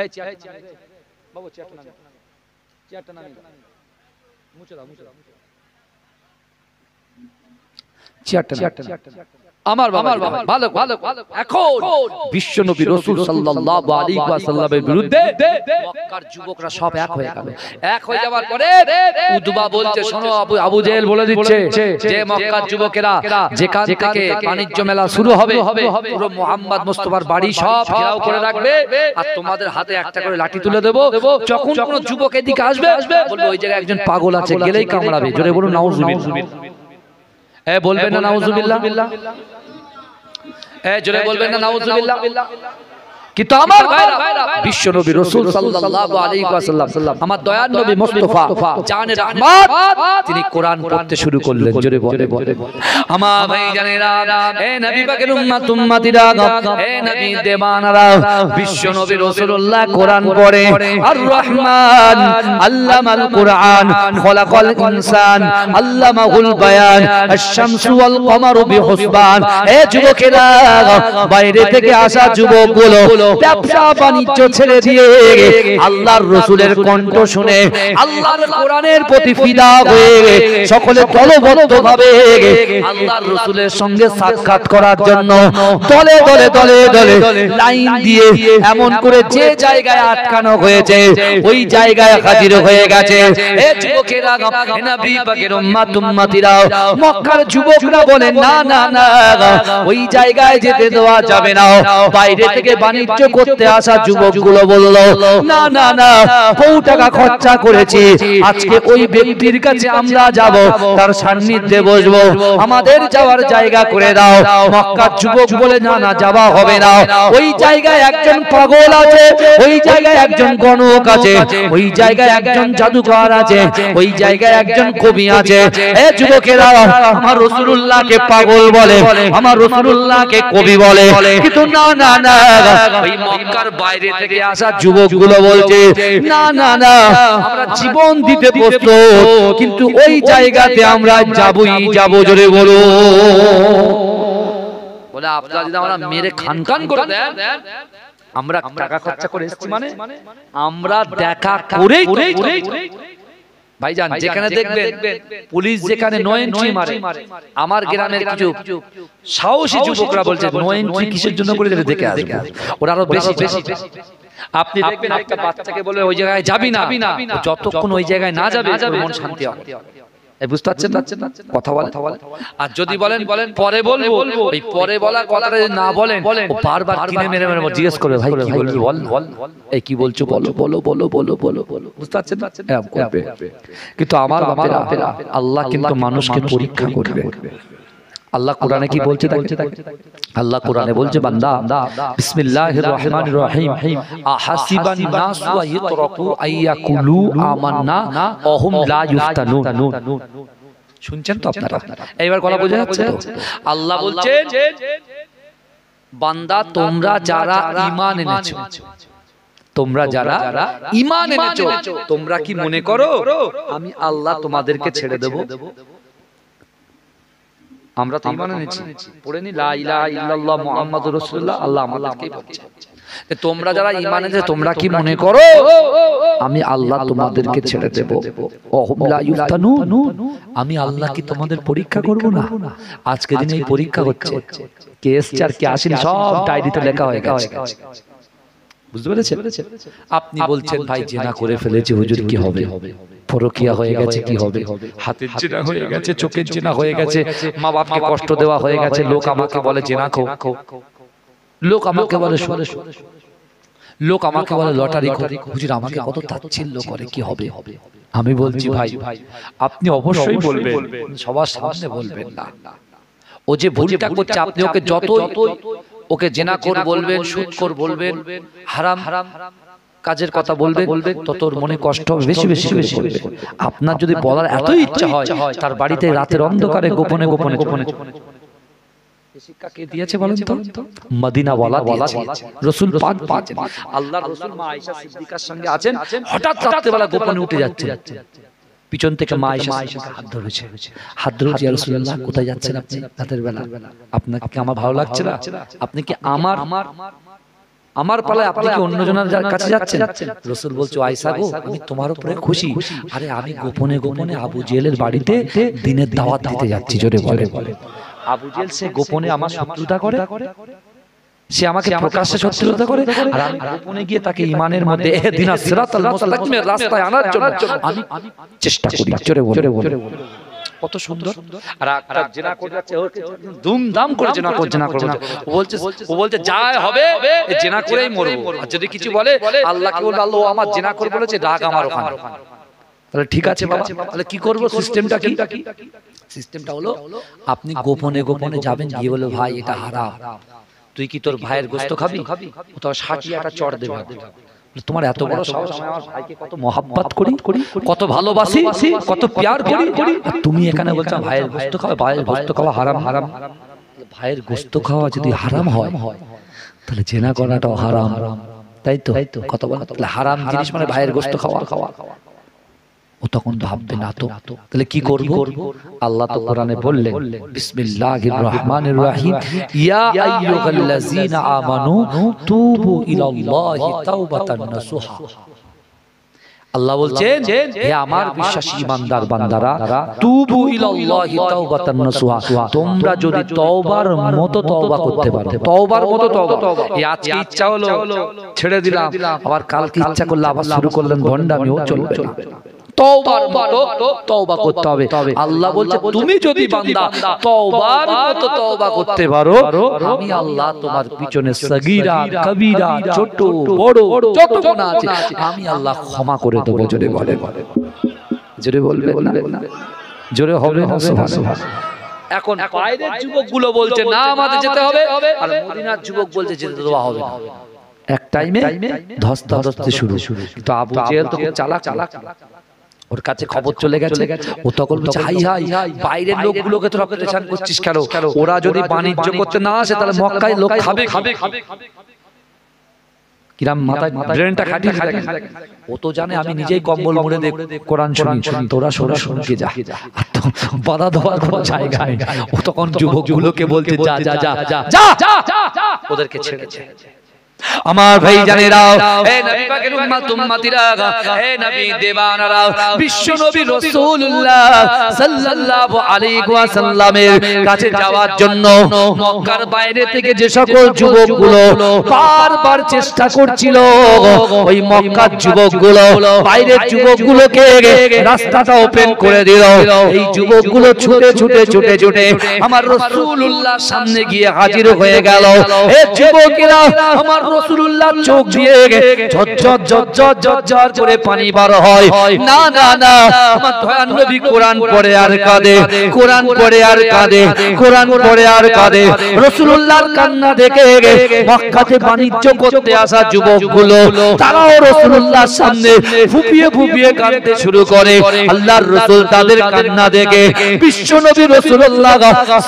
এই চেয়ার, বাবা চেয়ারটা নামি, চেয়ারটা নামি, মুছে দাও, মুছে দাও চেয়ারটা। আমার বাবা ভালো ভালো। এখন বিশ্বনবী রাসূল সাল্লাল্লাহু আলাইহি ওয়াসাল্লামের বিরুদ্ধে মক্কার যুবকরা সব এক হয়ে গেল। এক হয়ে যাওয়ার পরে উতবা বলছে, শোনো, আবু জেহেল বলে দিচ্ছে যে মক্কার যুবকেরা যেখান থেকে বাণিজ্য মেলা শুরু হবে, পুরো মুহাম্মদ মুস্তাফার বাড়ি সব ঘেরাও করে রাখবে, আর তোমাদের হাতে একটা করে লাঠি তুলে দেব। যখন কোন যুবক এদিকে আসবে, বলবে ওই জায়গায় একজন পাগল আছে, গেলেই কামড়াবে। জোরে বলুন নাউযুবিল্লাহ। এ বলবেন না নাউযুবিল্লাহ? এ জোরে বলবেন না নাউযুবিল্লাহ? কিন্তু আমার ভাইরা, বিশ্বনবী রাসূল সাল্লাল্লাহু আলাইহি ওয়াসাল্লাম, আমার দয়ার নবী মুস্তাফা জানের রহমত, তিনি কোরআন পড়তে শুরু করলেন। জোরে বলে আমার ভাই জানেরা, এ নবী পাকের উম্মত উম্মতিরা, এ নবী দেবানারা, বিশ্বনবী রাসূলুল্লাহ কোরআন পড়ে। আর রহমান আল্লামাল কোরআন, খলাকাল ইনসান আল্লামাহুল বায়ান, আশ-শামসু ওয়াল কমারু বিহুসবান। এ যুবকেরা, বাইরে থেকে আসা যুবকগুলো ব্যবসা বাণিজ্য ছেড়ে দিয়ে আল্লাহর রাসূলের কণ্ঠ শুনে আল্লাহর কোরআনের প্রতি ফিদা হয়ে সকলে দলবদ্ধভাবে আল্লাহর রাসূলের সঙ্গে সাক্ষাৎ করার জন্য দলে দলে দলে দলে লাইন দিয়ে এমন করে যে জায়গায় আটকানো হয়েছে ওই জায়গায় হাজির হয়ে গেছে। এ যুবকেরা, নবী পাকের উম্মত উম্মতিরা, মক্কার যুবকরা বলে না না না, ওই জায়গায় যেতে দেওয়া যাবে না। বাইরে থেকে বাণিজ্য করতে আসা যুবকগুলো বলল, না না না, বহু টাকা খরচা করেছি, আজকে ওই ব্যক্তির কাছে আমরা যাব, তার সান্নিধ্যে বসবো, আমাদের যাওয়ার জায়গা করে দাও। মক্কার যুবক বলে, না না, যাওয়া হবে না। ওই জায়গায় একজন পাগল আছে, ওই জায়গায় একজন গণক আছে, ওই জায়গায় একজন জাদুকর আছে, ওই জায়গায় একজন কবি আছে। এ যুবকেরা, আমার রাসূলুল্লাহকে পাগল বলে, আমার রাসূলুল্লাহকে কবি বলে, কিন্তু না না না, ওই মক্কার বাইরে থেকে আসা যুবকগুলো বলছে, না না না, আমরা জীবন দিতে প্রস্তুত, কিন্তু ওই জায়গাতে আমরা যাবই যাব। জোরে বলো। বলে আপনারা যদি আমরা মেরে খান খান করে দেন, আমরা টাকা খরচা করে এসেছি, মানে আমরা দেখা করেই ভাইজান, যেখানে দেখবেন পুলিশ যেখানে নো এন্ট্রি মারে, আমার গ্রামের কিছু সাহসী যুবকরা বলছে নো এন্ট্রি কিসের জন্য করে দেখে আসবে, ওরা আরো বেশি বেশি। আপনি দেখবেন একটা বাচ্চাকে বলে ওই জায়গায় যাবি না, যতক্ষণ ওই জায়গায় না যাবে মন শান্তি হবে। বুঝতে পারছেন কথা বলে। আর যদি বলেন পরে বলবো, ওই পরে বলা কথাটা যদি না বলেন, বারবার কিনে মেরে মেরে জিজ্ঞেস করবে, ভাই কি বলবি, বল বল, এই কি বলছো, বলো বলো বলো বলো বলো বলো। বুঝতে পারছেন? কিন্তু আমার বাপেরা, আল্লাহ কিন্তু মানুষকে পরীক্ষা করবে। আল্লাহ কোরআনে কি বলছে? আল্লাহ কোরআনে বলছে বান্দা বিসমিল্লাহির রহমানির রহিম আহাসিবান নাসু আইয়ুতরাকু আইয়াকুলু আমান্না ওয়া হুম লা ইফতানুন। শুনছেন তো আপনারা? এইবার কথা বোঝা যাচ্ছে তো? আল্লাহ বলছেন বান্দা তোমরা যারা ঈমান এনেছো, তোমরা যারা ঈমান এনেছো, তোমরা কি মনে করো আমি আল্লাহ তোমাদেরকে ছেড়ে দেব? আমরা তো ঈমান এনেছি, পড়েনি লা ইলাহা ইল্লাল্লাহ মুহাম্মাদুর রাসূলুল্লাহ। আল্লাহ আমাদেরকেই বলছে তোমরা যারা ঈমান এনেছো তোমরা কি মনে করো আমি আল্লাহ তোমাদেরকে ছেড়ে দেব? ওহুম লা ইফতানুন, আমি আল্লাহ কি তোমাদের পরীক্ষা করব না? আজকে দিনে এই পরীক্ষা হচ্ছে, কে এসছে আর কে আসেনি সব ডায়েরিতে লেখা হয়ে গেছে। বুঝতে পেরেছেন? আপনি বলছেন ভাই জেনা করে ফেলেছি হুজুর কি হবে? পরকিয়া হয়ে গেছে কি হবে? হাতের জেনা হয়ে গেছে, চোখের জেনা হয়ে গেছে, মা বাপকে কষ্ট দেওয়া হয়ে গেছে, লোক আমাকে বলে জেনা খো, লোক আমাকে বলে লোক আমাকে বলে লটারি খো, হুজুর আমাকে কত তাচ্ছিল্য করে, কি হবে? আমি বলছি ভাই আপনি অবশ্যই বলবেন, সবার সামনে বলবেন না। ও যে ভুলটা করছে আপনি ওকে যতই ওকে জেনাখোর বলবেন, সুদখোর বলবেন, হারাম কাজের কথা বলবেন, তত ওর মনে কষ্ট হবে, বেশি বেশি বেশি। আপনার যদি বলার এতই ইচ্ছা হয় তার বাড়িতে রাতের অন্ধকারে গোপনে গোপনে গোপনে শিক্ষা কে দিয়েছে বলেন তো? মদিনা ওয়ালা দিয়েছে, রাসূল পাক দিয়েছেন। আল্লাহর রাসূল মা আয়েশা সিদ্দিকার সঙ্গে আছেন, হঠাৎ রাতেবেলা গোপনে উঠে যাচ্ছে, পিছন থেকে মা আয়েশা হাত ধরেছে, হাত ধরে ইয়া রাসূলুল্লাহ কোথায় যাচ্ছেন আপনি রাতের বেলা? আপনাকে কি আমার ভালো লাগছে না? আপনি কি আমার পালায় আপনি কি অন্যজনের কাছে যাচ্ছেন? রাসূল বলছে আয়েশা গো আমি তোমার উপরে খুশি। আরে আমি গোপনে গোপনে আবু জেহেলের বাড়িতে দিনের দাওয়াত দিতে যাচ্ছি। জোরে বলে আবু জেহেল সে গোপনে আমার শত্রুতা করে, সে আমাকে প্রকাশ্যে শত্রুতা করে, আর আমি গোপনে গিয়ে তাকে ঈমানের মধ্যে ইহদিনাস সিরাতাল মুস্তাকিমের রাস্তায় আনার জন্য আমি চেষ্টা করি। জোরে বলে কত সুন্দর। আর একটা জেনা করে যাচ্ছে, ধুমধাম করে জেনা করবে। ও বলছে যা হবে জেনা করেই মরবো, আর যদি কিছু বলে আল্লাহকে বলবে আল্লাহ ও আমার জেনা করে বলেছে, রাগ আমার ওখানে। তাহলে ঠিক আছে বাবা, তাহলে কি করব? সিস্টেমটা কি? সিস্টেমটা হলো আপনি গোপনে গোপনে যাবেন, গিয়ে বলে ভাই এটা হারাম, তুই কি তোর ভাইয়ের গোশত খাবি? ও তো 60টা চড় দেবে। তোমার এত বড় সাহস, আমি আমার ভাইকে কত মহব্বত করি, কত ভালোবাসি, কত প্যার করি, আর তুমি এখানে বলছো ভাইয়ের গোশত খাওয়া? ভাইয়ের গোশত খাওয়া হারাম। ভাইয়ের গোশত খাওয়া যদি হারাম হয় তাহলে জেনা করাটাও হারাম, তাই তো? কত বড় তাহলে হারাম জিনিস মানে ভাইয়ের গোশত খাওয়া। ও তখন ভাববে না তো, তাহলে কি করব? আল্লাহ তো কোরআনে বললেন বিসমিল্লাহির রহমানির রহিম ইয়া আইয়ুহাল্লাযীনা আমানু তুবু ইলাল্লাহি তাওবাতান নাসুহা। আল্লাহ বলছেন হে আমার বিশ্বাসী ঈমানদার বান্দারা, তুবু ইলাল্লাহি তাওবাতান নাসুহা, তোমরা যদি তওবার মতো তওবা করতে পারো, তওবার মতো তওবা। এই আজকে ইচ্ছা হলো ছেড়ে দিলাম, আবার কালকে ইচ্ছা করলে আবার শুরু করলেন ভন্ডামিও, চলবে না। তওবার মতো তওবা করতে হবে। আল্লাহ বলছে তুমি যদি বান্দা তওবার মতো তওবা করতে পারো, আমি আল্লাহ তোমার পিছনে সগীরা কবিরা ছোট বড় যত গুনাহ আছে আমি আল্লাহ ক্ষমা করে দেব। জোরে বলে, জোরে বলবেন না? জোরে হবে না? সুবহানাল্লাহ। এখন বাইরের যুবকগুলো বলছে না আমাদের যেতে হবে, আর মদিনার যুবক বলছে যেতে দেওয়া হবে না। এক টাইমে ধস্তাধস্তি শুরু। কিন্তু আবু জেহেল তো খুব চালাক, ওর কাছে খবর চলে গেছে। ও তখন বলছে হাই বাইরের লোকগুলোকে তোরা পেরেশান করছিস কেন? ওরা যদি বাণিজ্য করতে না আসে তাহলে মক্কায় লোক খাবে। কিরাম মাথায় ব্রেনটা খাটিয়ে দেখেন। ও তো জানে আমি নিজেই কম্বল মুড়ে দেব, কোরআন শুনি, তোরা সোরা শুনকে যা। আর তো বাধা দেওয়ার কোনো জায়গা নেই। ও তখন যুবকগুলোকে বলছে যা যা যা যা যা, ওদেরকে ছেড়েছে। আমার ভাই জানেরাও, হে নবী পাকের উম্মত উম্মতিরা, হে নবী দেবানারা, বিশ্ব নবী রাসূলুল্লাহ সাল্লাল্লাহু আলাইহি ওয়াসাল্লামের কাছে যাওয়ার জন্য মক্কার বাইরে থেকে যে সকল যুবকগুলো বারবার চেষ্টা করছিল, ওই মক্কার যুবকগুলো বাইরের যুবকগুলোকে রাস্তাটা ওপেন করে দিল। এই যুবকগুলো ছুটে ছুটে ছুটে ছুটে আমার রাসূলুল্লাহর সামনে গিয়ে হাজির হয়ে গেল। হে যুবকেরা, আমার রাসূলুল্লাহ চোখ দিয়ে ঝরঝর ঝরঝর ঝরঝর করে পানি বার হয়। না না না, আমার দয়ার নবী কোরআন পড়ে আর কাঁদে, কোরআন পড়ে আর কাঁদে, কোরআন পড়ে আর কাঁদে। রাসূলুল্লাহর কান্না দেখে মক্কাতে বাণিজ্য করতে আসা যুবকগুলো তারাও রাসূলুল্লাহর সামনে ফুপিয়ে ফুপিয়ে কাঁদতে শুরু করে। আল্লাহর রাসূল তাদের কান্না দেখে বিশ্বনবী রাসূলুল্লাহ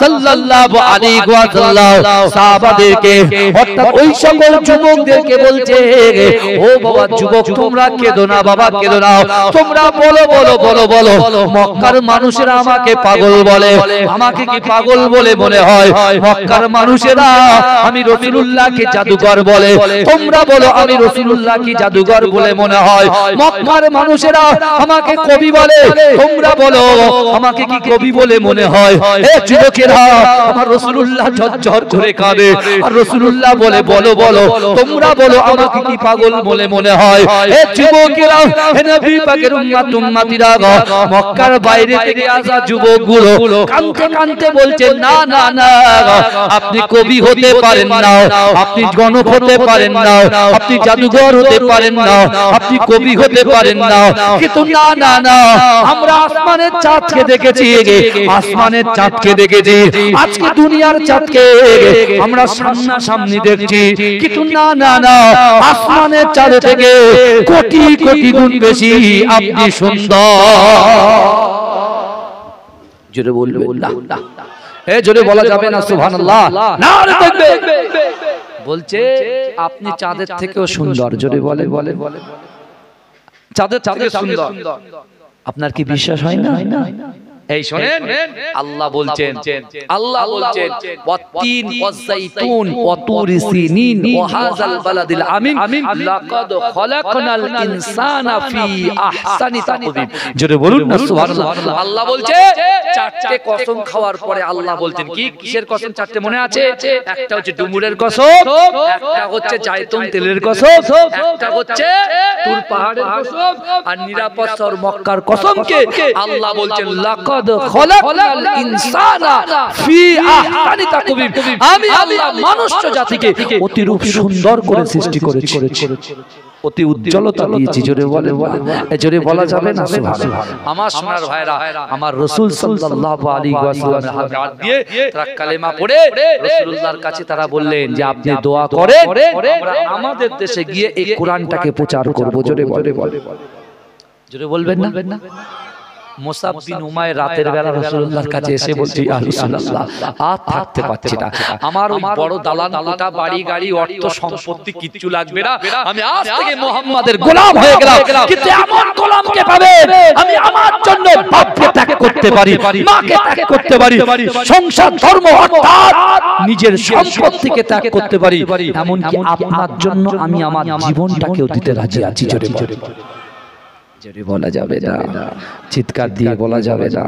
সাল্লাল্লাহু আলাইহি ওয়াসাল্লাম সাহাবাদেরকে অর্থাৎ ওই সকল যুবকদেরকে বলছে, ও বাবা যুবক, তোমরা কেঁদো না বাবা, কেঁদো না, তোমরা বলো বলো বলো বলো, মক্কার মানুষেরা আমাকে পাগল বলে, আমাকে কি পাগল বলে মনে হয়? মক্কার মানুষেরা আমি রাসূলুল্লাহকে জাদুকর বলে, তোমরা বলো আমি রাসূলুল্লাহ কি জাদুকর বলে মনে হয়? মক্কার মানুষেরা আমাকে কবি বলে, তোমরা বলো আমাকে কি কবি বলে মনে হয়? এ যুবকেরা, আমার রাসূলুল্লাহ ঝরঝর করে কাঁদে আর রাসূলুল্লাহ বলে, বলো বলো, তোমরা বলো আমাকে কি পাগল বলে মনে হয়? এ যুবকেরা, হে নবী পাকের উম্মত উম্মতিরা, মক্কার বাইরে থেকে আসা যুবকগুলো কাঁদতে কাঁদতে বলছে, না না না, আপনি কবি হতে পারেন না, আপনি গণক হতে পারেন না, আপনি জাদুঘর হতে পারেন না, আপনি কবি হতে পারেন না, কিন্তু না না না, আমরা আসমানের চাঁদকে দেখেছি, আসমানের চাঁদকে দেখেছি, আজকে দুনিয়ার চাঁদকে আমরা সামনাসামনি দেখছি, কিন্তু না না না, আসমানের চাঁদ থেকে কোটি কোটি গুণ বেশি আপনি সুন্দর। জোরে বলবেন না, এ জোরে বলা যাবে না সুবহানাল্লাহ, নারে তাকবীর। বলছে আপনি চাঁদের থেকেও সুন্দর, জোরে বলে বলে বলে, চাঁদের থেকে সুন্দর। আপনার কি বিশ্বাস হয় না? এই শুনেন, আল্লাহ বলছেন, আল্লাহ বলছেন, ওয়াতিন ওয়াযাইতুন ওয়া তুরি সিনিন ওয়া হাযাল বালাদিল আমিন লাকাদ খালাকনাল ইনসানা ফি আহসানি তাকওয়িম। জোরে বলুন না সুবহানাল্লাহ। আল্লাহ বলছে, চারটে কসম খাওয়ার পরে আল্লাহ বলছেন, কি কিসের কসম? চারটে মনে আছে? একটা হচ্ছে ডুমুরের কসম, একটা হচ্ছে জায়তুন তেলের কসম, একটা হচ্ছে তুর পাহাড়ের কসম, আর নিরাপদ শহর মক্কার কসমকে আল্লাহ বলছেন, লাকাদ খালাকনাল ইনসানা ফি আহসানি তাকওয়িম। আমি আল্লাহ মানুষ জাতিকে অতিরূপ সুন্দর করে সৃষ্টি করেছি, অতি উজ্জ্বলতা দিয়েছি। জোরে বলে বলে, জোরে বলা যাবে না সুবহানাল্লাহ। আমার সোনার ভাইরা, আমার রাসূল সাল্লাল্লাহু আলাইহি ওয়াসাল্লামের হাতে হাত দিয়ে তারা কালেমা পড়ে রাসূলুল্লাহর কাছে তারা বললেন যে আপনি দোয়া করেন, আমরা আমাদের দেশে গিয়ে এই কোরআনটাকে প্রচার করব। জোরে বলে বলে, জোরে বলবেন না? মুসাব বিন উমাইর রাতের বেলা রাসূলুল্লাহর কাছে এসে বলছে, ইয়া রাসূলুল্লাহ, আর থাকতে পারছি না, আমার ওই বড় দালান কোঠা বাড়ি গাড়ি অর্থ সম্পত্তি কিচ্ছু লাগবে না, আমি আজ থেকে মুহাম্মাদের গোলাম হয়ে গেলাম। কিন্তু এমন গোলামকে পাবে আমি আমার জন্য বাপকে ত্যাগ করতে পারি, মাকে ত্যাগ করতে পারি, সংসার ধর্ম অর্থাৎ নিজের সম্পত্তিকে ত্যাগ করতে পারি, এমনকি আপনার জন্য আমি আমার জীবনটাকেও দিতে রাজি আছি। জোরে জোরে জোরে বলা যাবে না, চিৎকার দিয়ে বলা যাবে না।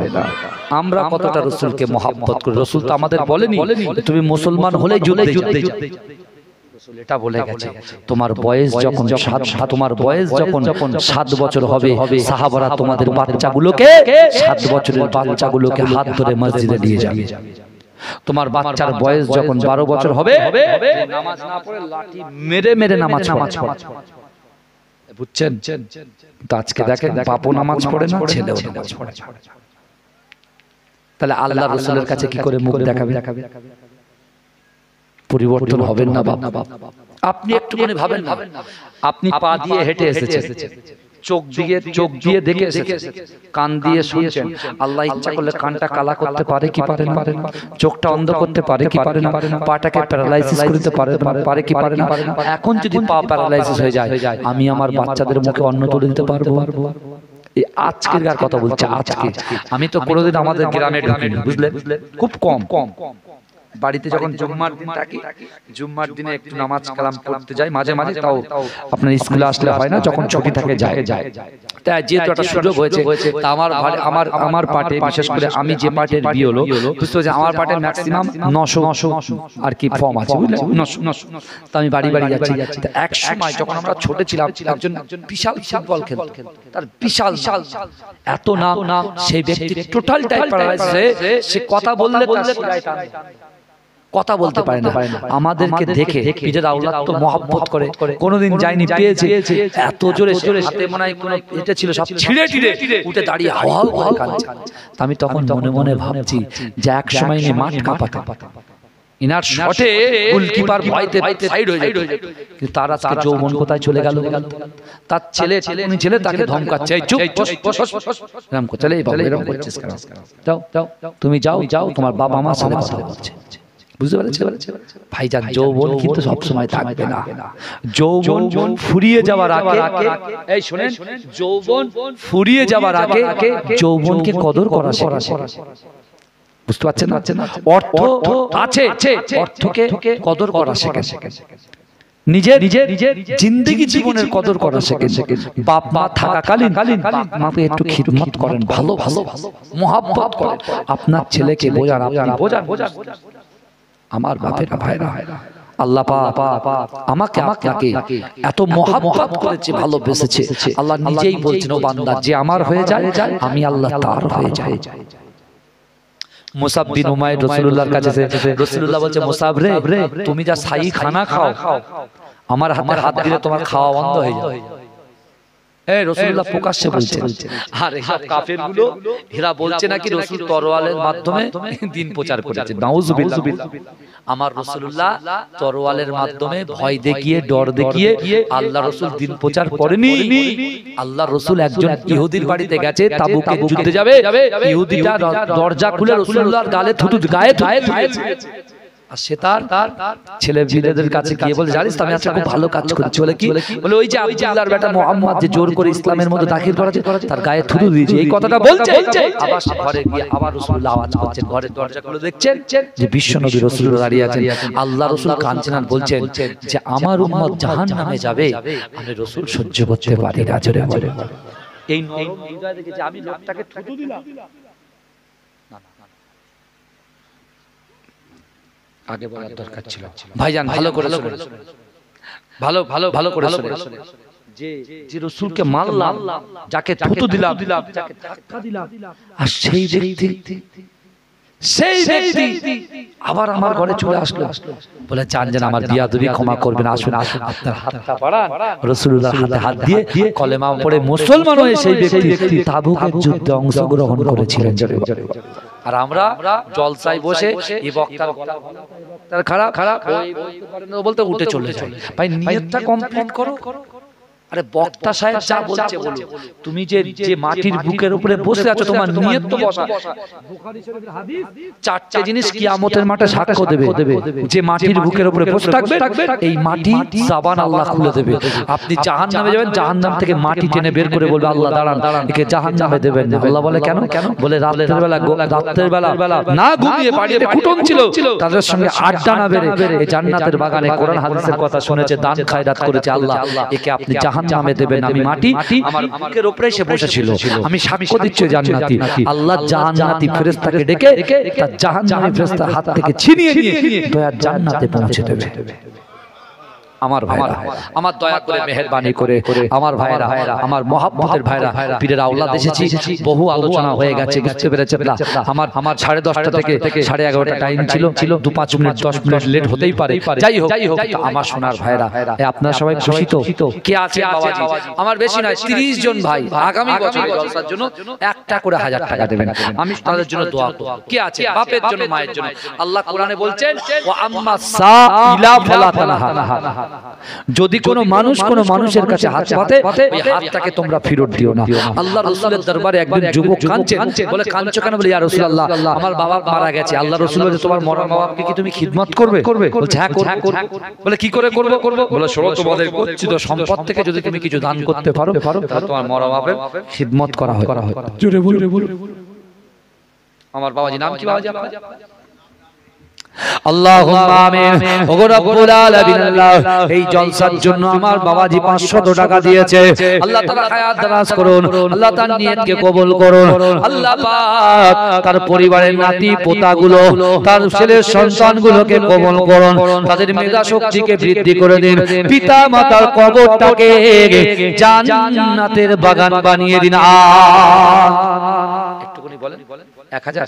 আমরা কতটা রাসূলকে মহব্বত করি। রাসূল তো আমাদের বলেনি তুমি মুসলমান হলে যুদ্ধে যুদ্ধে, রাসূল এটা বলে গেছে, তোমার বয়স যখন 7 বছর হবে, সাহাবারা তোমাদের বাচ্চাগুলোকে 7 বছরের বাচ্চাগুলোকে হাত ধরে মসজিদে নিয়ে যাবে। তোমার বাচ্চার বয়স যখন 12 বছর হবে, নামাজ না পড়ে লাঠি মেরে মেরে নামাজ পড়াবে। বুঝছেন? তো আজকে দেখেন, বাপও নামাজ পড়ে না, ছেলেও নামাজ পড়ে না। তাহলে আল্লাহ রাসূলের কাছে কি করে মুখ দেখাবে? পরিবর্তন হবেন না বাপ। আপনি একটুখানি ভাবেন না, আপনি পা দিয়ে হেঁটে এসেছেন, চোখ দিয়ে দেখে এসেছেন, কান দিয়ে শুনছেন, আল্লাহ ইচ্ছা করলে কানটা কালা করতে পারে কি পারে না, চোখটা অন্ধ করতে পারে কি পারে না, পাটাকে প্যারালাইসিস করতে পারে কি পারে না। এখন যদি পা প্যারালাইসিস হয়ে যায়, আমি আমার বাচ্চাদের মুখে অন্ন তুলে দিতে পারবো? এই আজকের কথা বলছি, আজকে আমি তো কোনোদিন আমাদের গ্রামে ঢুকিনি, বুঝলেন, খুব কম। বাড়িতে যখন জুম্মার দিন থাকি, জুম্মার দিনে একটু নামাজ কালাম পড়তে যাই মাঝে মাঝে, তাও আপনার স্কুলে আসলে হয় না, যখন ছুটি থাকে যায়। তাই যেহেতু একটা সুযোগ হয়েছে, তা আমার পার্টে, বিশেষ করে আমি যে পার্টের বিয়ে হলো, বুঝতে পারছি আমার পার্টে ম্যাক্সিমাম 900 আর কি ফর্ম আছে, বুঝলেন, 900। তো আমি বাড়ি বাড়ি যাচ্ছি। এক সময় যখন আমরা ছোট ছিলাম, একজন বিশাল ফুটবল খেলতো, তার বিশাল এত নাম, সেই ব্যক্তি টোটাল টাইপ প্যারালাইসিস, সে কথা বললে তার শিরায় টান, কথা বলতে পারে না, আমাদেরকে দেখে নিজের আওলাদ তো মহব্বত করে, কোনোদিন যায়নি পেয়েছে, এত জোরে হাতে মনে হয় কোনো এটা ছিল সব ছিঁড়ে টিড়ে উঠে দাঁড়িয়ে হাওয়া করে কাঁদছে। আমি তখন মনে মনে ভাবছি যে এক সময় নিয়ে মাঠ কাঁপাতো, ইনার শটে গোলকিপার ভয়তে সাইড হয়ে যেত, কিন্তু তার আজকে যৌবন কোথায় চলে গেল। তার ছেলে তাকে ধমকাচ্ছে, চুপ এরকম চলে বাবা এরকম করছিস কেন, যাও তুমি যাও তোমার বাবা আমার সাথে কথা বলছে। বুঝতে পেরেছে ভাইজান, যৌবন কিন্তু সবসময় থাকবে না। যৌবন ফুরিয়ে যাওয়ার আগে, এই শুনেন, যৌবন ফুরিয়ে যাওয়ার আগে যৌবনকে কদর করা শেখা। বুঝতে পারছেন না? অর্থ আছে, অর্থকে কদর করা শেখা, নিজের জিন্দেগি জীবনের কদর করা শেখেন। বাপ মা থাকাকালীন মাকে একটু খিদমত করেন, ভালো মহব্বত করেন, আপনার ছেলেকে বোঝান, আপনি বোঝান। আমার বাপেরা ভাইরা, আল্লাহ পাক আমাকে আপনাকে এত মহব্বত করেছে, ভালোবেসেছে। আল্লাহ নিজেই বলছেন, ও বান্দা যে আমার হয়ে যায় আমি আল্লাহ তার হয়ে যাই। মুসাব বিন উমাইর রাসূলুল্লাহর কাছে, রাসূলুল্লাহ বলছে, মুসাব রে, তুমি যা শাহী খানা খাও, আমার হাতে হাত দিলে তোমার খাওয়া বন্ধ হয়ে যাবে। এই রাসূলুল্লাহ প্রকাশ্যে বলছেন। আর এই কাফেরগুলো এরা বলছে নাকি রাসূল তরোয়ালের মাধ্যমে দিন প্রচার করেছে। নাউযুবিল্লাহ। আমার রাসূলুল্লাহ তরোয়ালের মাধ্যমে ভয় দেখিয়ে, ডর দেখিয়ে আল্লাহ রাসূল দিন প্রচার করেনি। আল্লাহ রাসূল একজন ইহুদির বাড়িতে গেছে, তাবুকে যুদ্ধে যাবে, ইহুদিটা দরজা খুলে রাসূলুল্লাহর গায়ে থুতু দিয়েছে। আর সে তার ছেলে বিলেদের কাছে গিয়ে বলে, জানিস তো আমি আজকে খুব ভালো কাজ করেছি। বলে কি? বলে ওই যে আব্দুল্লাহর বেটা মুহাম্মদ যে জোর করে ইসলামের মধ্যে দাখিল করেছে, তার গায়ে থুতু দিয়েছে। এই কথাটা বলছে, আবার ঘরে গিয়ে আবার রাসূলুল্লাহ আওয়াজ করছেন, ঘরের দরজা খুলে দেখছেন যে বিশ্বনবী রাসূলুল্লাহ দাঁড়িয়ে আছেন। আল্লাহ রাসূল কাঁদছেন আর বলছেন যে আমার উম্মত জাহান্নামে যাবে, আমি রাসূল সহ্য করতে পারি না। জোরে বলে, এই নরম হৃদয় থেকে যে আমি লোকটাকে থুতু দিলাম, আগে বলার দরকার ছিল। ভাইজান ভালো করে যে রাসূলকে মারলাম, যাকে থুতু দিলাম, যাকে ধাক্কা দিলাম, আর সেই ব্যক্তি আবার আমার ঘরে চলে আসলো, বলে জান আমার বিয়াদবি ক্ষমা করবেন, আসুন আপনার হাতটা বাড়ান। রাসূলুল্লাহ হাতে হাত দিয়ে কলেমা পড়ে মুসলমান হয়ে সেই ব্যক্তি তাবুকের যুদ্ধে অংশগ্রহণ করেছিলেন। আর আমরা জলসায় বসে এই বক্তার খারাপ বলতে উঠে চলে যাই। ভাই নিয়তটা কমপ্লিট করো। আরে বক্তা সাহেব যা বলছে বলো, তুমি যে মাটির বুকের উপরে বসে আছো তোমার নিয়ত তো বসা। বুখারী শরীফের হাদিস, চারটি জিনিস কিয়ামতের মাঠে সাক্ষ্য দেবে। যে মাটির বুকের উপরে বসে থাকবে এই মাটি জবান আল্লাহ খুলে দেবে। আপনি জাহান্নামে যাবেন, জাহান্নাম থেকে মাটি টেনে বের করে বলবে আল্লাহ দাঁড়ান, একে জাহান্নামে দেবেন না। আল্লাহ বলে কেন? বলে রাতের বেলা না ঘুমিয়ে বাড়িতে কুটুম ছিল, তাদের সঙ্গে আড্ডা না বেড়ে এই জান্নাতের বাগানে কোরআন হাদিসের কথা শুনেছে, দান খায়রাত করেছে, আল্লাহ একে আপনি জাহান্নামে দেবেন। আমি মাটি আমার বুকের উপরে এসে বসেছিল, আমি সাক্ষ্য দিচ্ছি জান্নাতি। আল্লাহ জান্নাতি ফেরেশতাকে ডেকে তার জাহান্নামী ফেরেশতার হাত থেকে ছিনিয়ে নিয়ে দয়ার জান্নাতে পৌঁছে দেবে। আমার ভাইরা, আমার দয়া করে মেহেরবানি করে আমার ভাইরা, আমার মহব্বতের ভাইরা, পীরের আওলাদ এসেছি, বহু আলোচনা হয়ে গেছে, বুঝতে পেরেছেন না? আমার 10:30 থেকে 11:30 টাইম ছিল, 2-5 মিনিট 10 মিনিট লেট হতেই পারে। যাই হোক আমার সোনার ভাইরা, আপনারা সবাই খুশি তো? কে আছে বাবাজি? আমার বেশি নয়, 30 জন ভাই আগামী বছর জলসার জন্য একটা করে 1000 টাকা দেবেন। আমি তাদের জন্য দোয়া করব। কে আছে? বাপের জন্য, মায়ের জন্য। আল্লাহ কোরআনে বলছেন, ওয়া আম্মা সাইলা ফালা তানহা। যদি কোনো মানুষের কাছে হাত পাতে, ওই হাতটাকে তোমরা ফেরত দিও না। আল্লাহ রাসূলের দরবারে একজন যুবক কাঁদছেন, বলে কাঁদছো কেন? বলে ইয়া রাসূলুল্লাহ আমার বাবা মারা গেছে। আল্লাহ রাসূল বলে তোমার মরা বাবাকে কি তুমি খিদমত করবে? বলছে হ্যাঁ করব। বলে কি করে করব? বলে শোনো, তোমাদের গচ্ছিত সম্পদ থেকে যদি তুমি কিছু দান করতে পারো তাহলে তোমার মরা বাবার খিদমত করা হয়। জোরে বলো আমার বাবাজি নাম কি? বাবাজি আপনার? আল্লাহুম্মা আমিন। ওগো রব্বুল আলামিন, আল্লাহ এই জলসার জন্য আমার বাবাজি 500 টাকা দিয়েছে। আল্লাহ তাআলা হায়াত দারাজ করুন, আল্লাহ তার নিয়তকে কবুল করুন। আল্লাহ পাক তার পরিবারের নাতি পোতাগুলো, তার ছেলের সন্তানগুলোকে কবুল করুন, তাদের মেধা শক্তিকে বৃদ্ধি করে দিন। পিতা মাতার কবরটাকে জান্নাতের বাগান বানিয়ে দিন। একটুখানি বলেন। 1000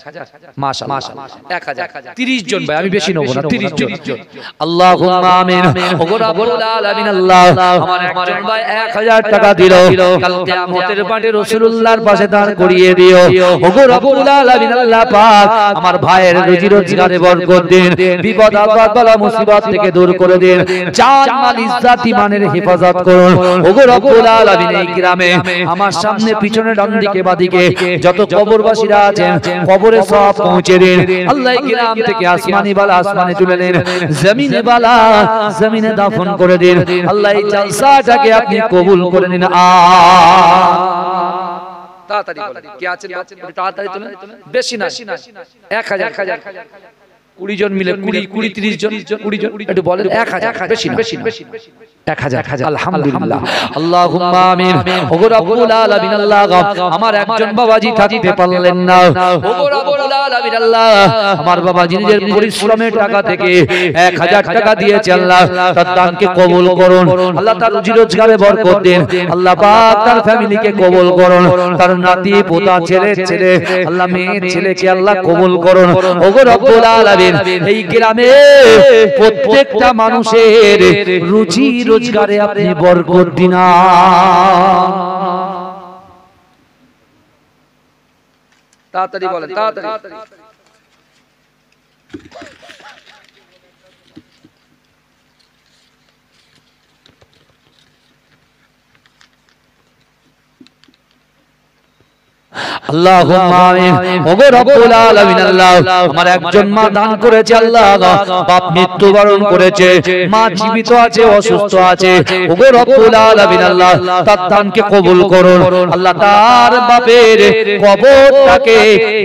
মাশাআল্লাহ 1000 30 জন ভাই, আমি বেশি নেব না, 30 জন। আল্লাহুম্মা আমিন। ওগো রব্বুল আলামিন আল্লাহ, আমার একজন ভাই 1000 টাকা দিল, কাল কিয়ামতের মাঠে রাসূলুল্লাহর পাশে দাঁড় করিয়ে দিও। ওগো রব্বুল আলামিন আল্লাহ পাক, আমার ভাইয়ের রুজি রোজগারে বরকত দিন, বিপদ আপদ বালা মুসিবত থেকে দূর করে দিন, জান মাল ইজ্জত ইমানের হেফাজত করুন। ওগো রব্বুল আলামিন, এই গ্রামে আমার সামনে পিছনে ডান দিকে বাদিকে যত কবরবাসীরা আছেন, কবরে সওয়াব পৌঁছে দিন আল্লাহ। এই গ্রাম থেকে আসমানি বালা আসমানে তুলে দিন, জমিনে বালা জমিনে দাফন করে দিন আল্লাহ। এই জলসাটাকে আপনি কবুল করে নিন। তাড়াতাড়ি বলেন কি আছেন, তাড়াতাড়ি তুলেন, বেশি না 1000 20 জন মিলে 20 30 জন 20 জন একটু বলেন 1000, বেশি না 1000। আলহামদুলিল্লাহ, আল্লাহুম্মা আমিন। ওগো রব্বুল আলামিন আল্লাহ, আমার একজন বাবাজি থাকতে পারলেন না, ওগো রব্বুল আলামিন আল্লাহ, আমার বাবাজি নিজের পরিশ্রমের টাকা থেকে 1000 টাকা দিয়েছে আল্লাহ, তার দানকে কবুল করুন আল্লাহ, তার রুজি রোজগারে বরকত দিন আল্লাহ পাক, তার ফ্যামিলিকে কবুল করুন, তার নাতি পোতা ছেলে ছেলে আল্লাহ মেয়ে ছেলেকে আল্লাহ কবুল করুন। ওগো রব্বুল আলামিন, এই গ্রামে প্রত্যেকটা মানুষের রুজি রোজগারে আপনি বরকত দিন। তাড়াতাড়ি বলেন, তাড়াতাড়ি। আল্লাহুম্মা আমিন। ওগো রব্বুল আলামিন আল্লাহ, আমার একজন মা দান করেছে আল্লাহ, বাপ মৃত্যুবরণ করেছে, মা জীবিত আছে অসুস্থ আছে, ওগো রব্বুল আলামিন আল্লাহ, তার দানকে কবুল করুন আল্লাহ, তার বাপের কবরটাকে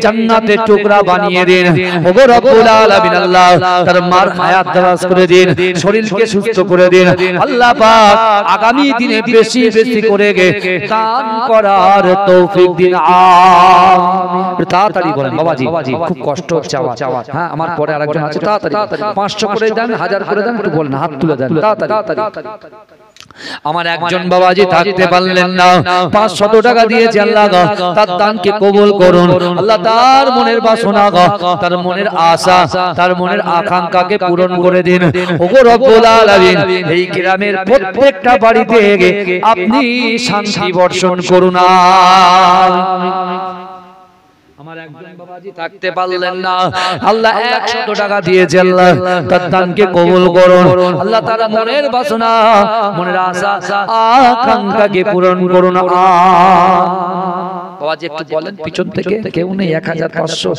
জান্নাতের টুকরা বানিয়ে দিন। ওগো রব্বুল আলামিন আল্লাহ, তার মার হায়াত দারাজ করে দিন, শরীরকে সুস্থ করে দিন আল্লাহ পাক, আগামী দিনে বেশি বেশি করে দান করার তৌফিক দিন। তাড়াতাড়ি বলেন বাবাজি, খুব কষ্ট হচ্ছে আওয়াজ। হ্যাঁ, আমার পরে আরেকজন আছে, তাড়াতাড়ি 500 করে দেন, 1000 করে দেন, একটু বলেন, হাত তুলে দেন, তাড়াতাড়ি। আমার একজন বাবাজি থাকতে পারলেন না, 500 টাকা দিয়েছে আল্লাহ, তার দানকে কবুল করুন আল্লাহ, তার মনের বাসনা, তার মনের আশা, তার মনের আকাঙ্ক্ষাকে পূরণ করে দিন। ওগো রব্বুল আলামিন, এই গ্রামের প্রত্যেকটা বাড়িতে আপনি শান্তি বর্ষণ করুন। আমার একজন বাবাজি থাকতে পারলেন না আল্লাহ, 100 টাকা দিয়েছে আল্লাহ, তার দানকে কবুল করুন আল্লাহ, তার মনের বাসনা, মনের আশা আকাঙ্ক্ষাকে পূরণ করুন। বাবাজি একটু বলেন, পিছন থেকে কেউ নেই? 1500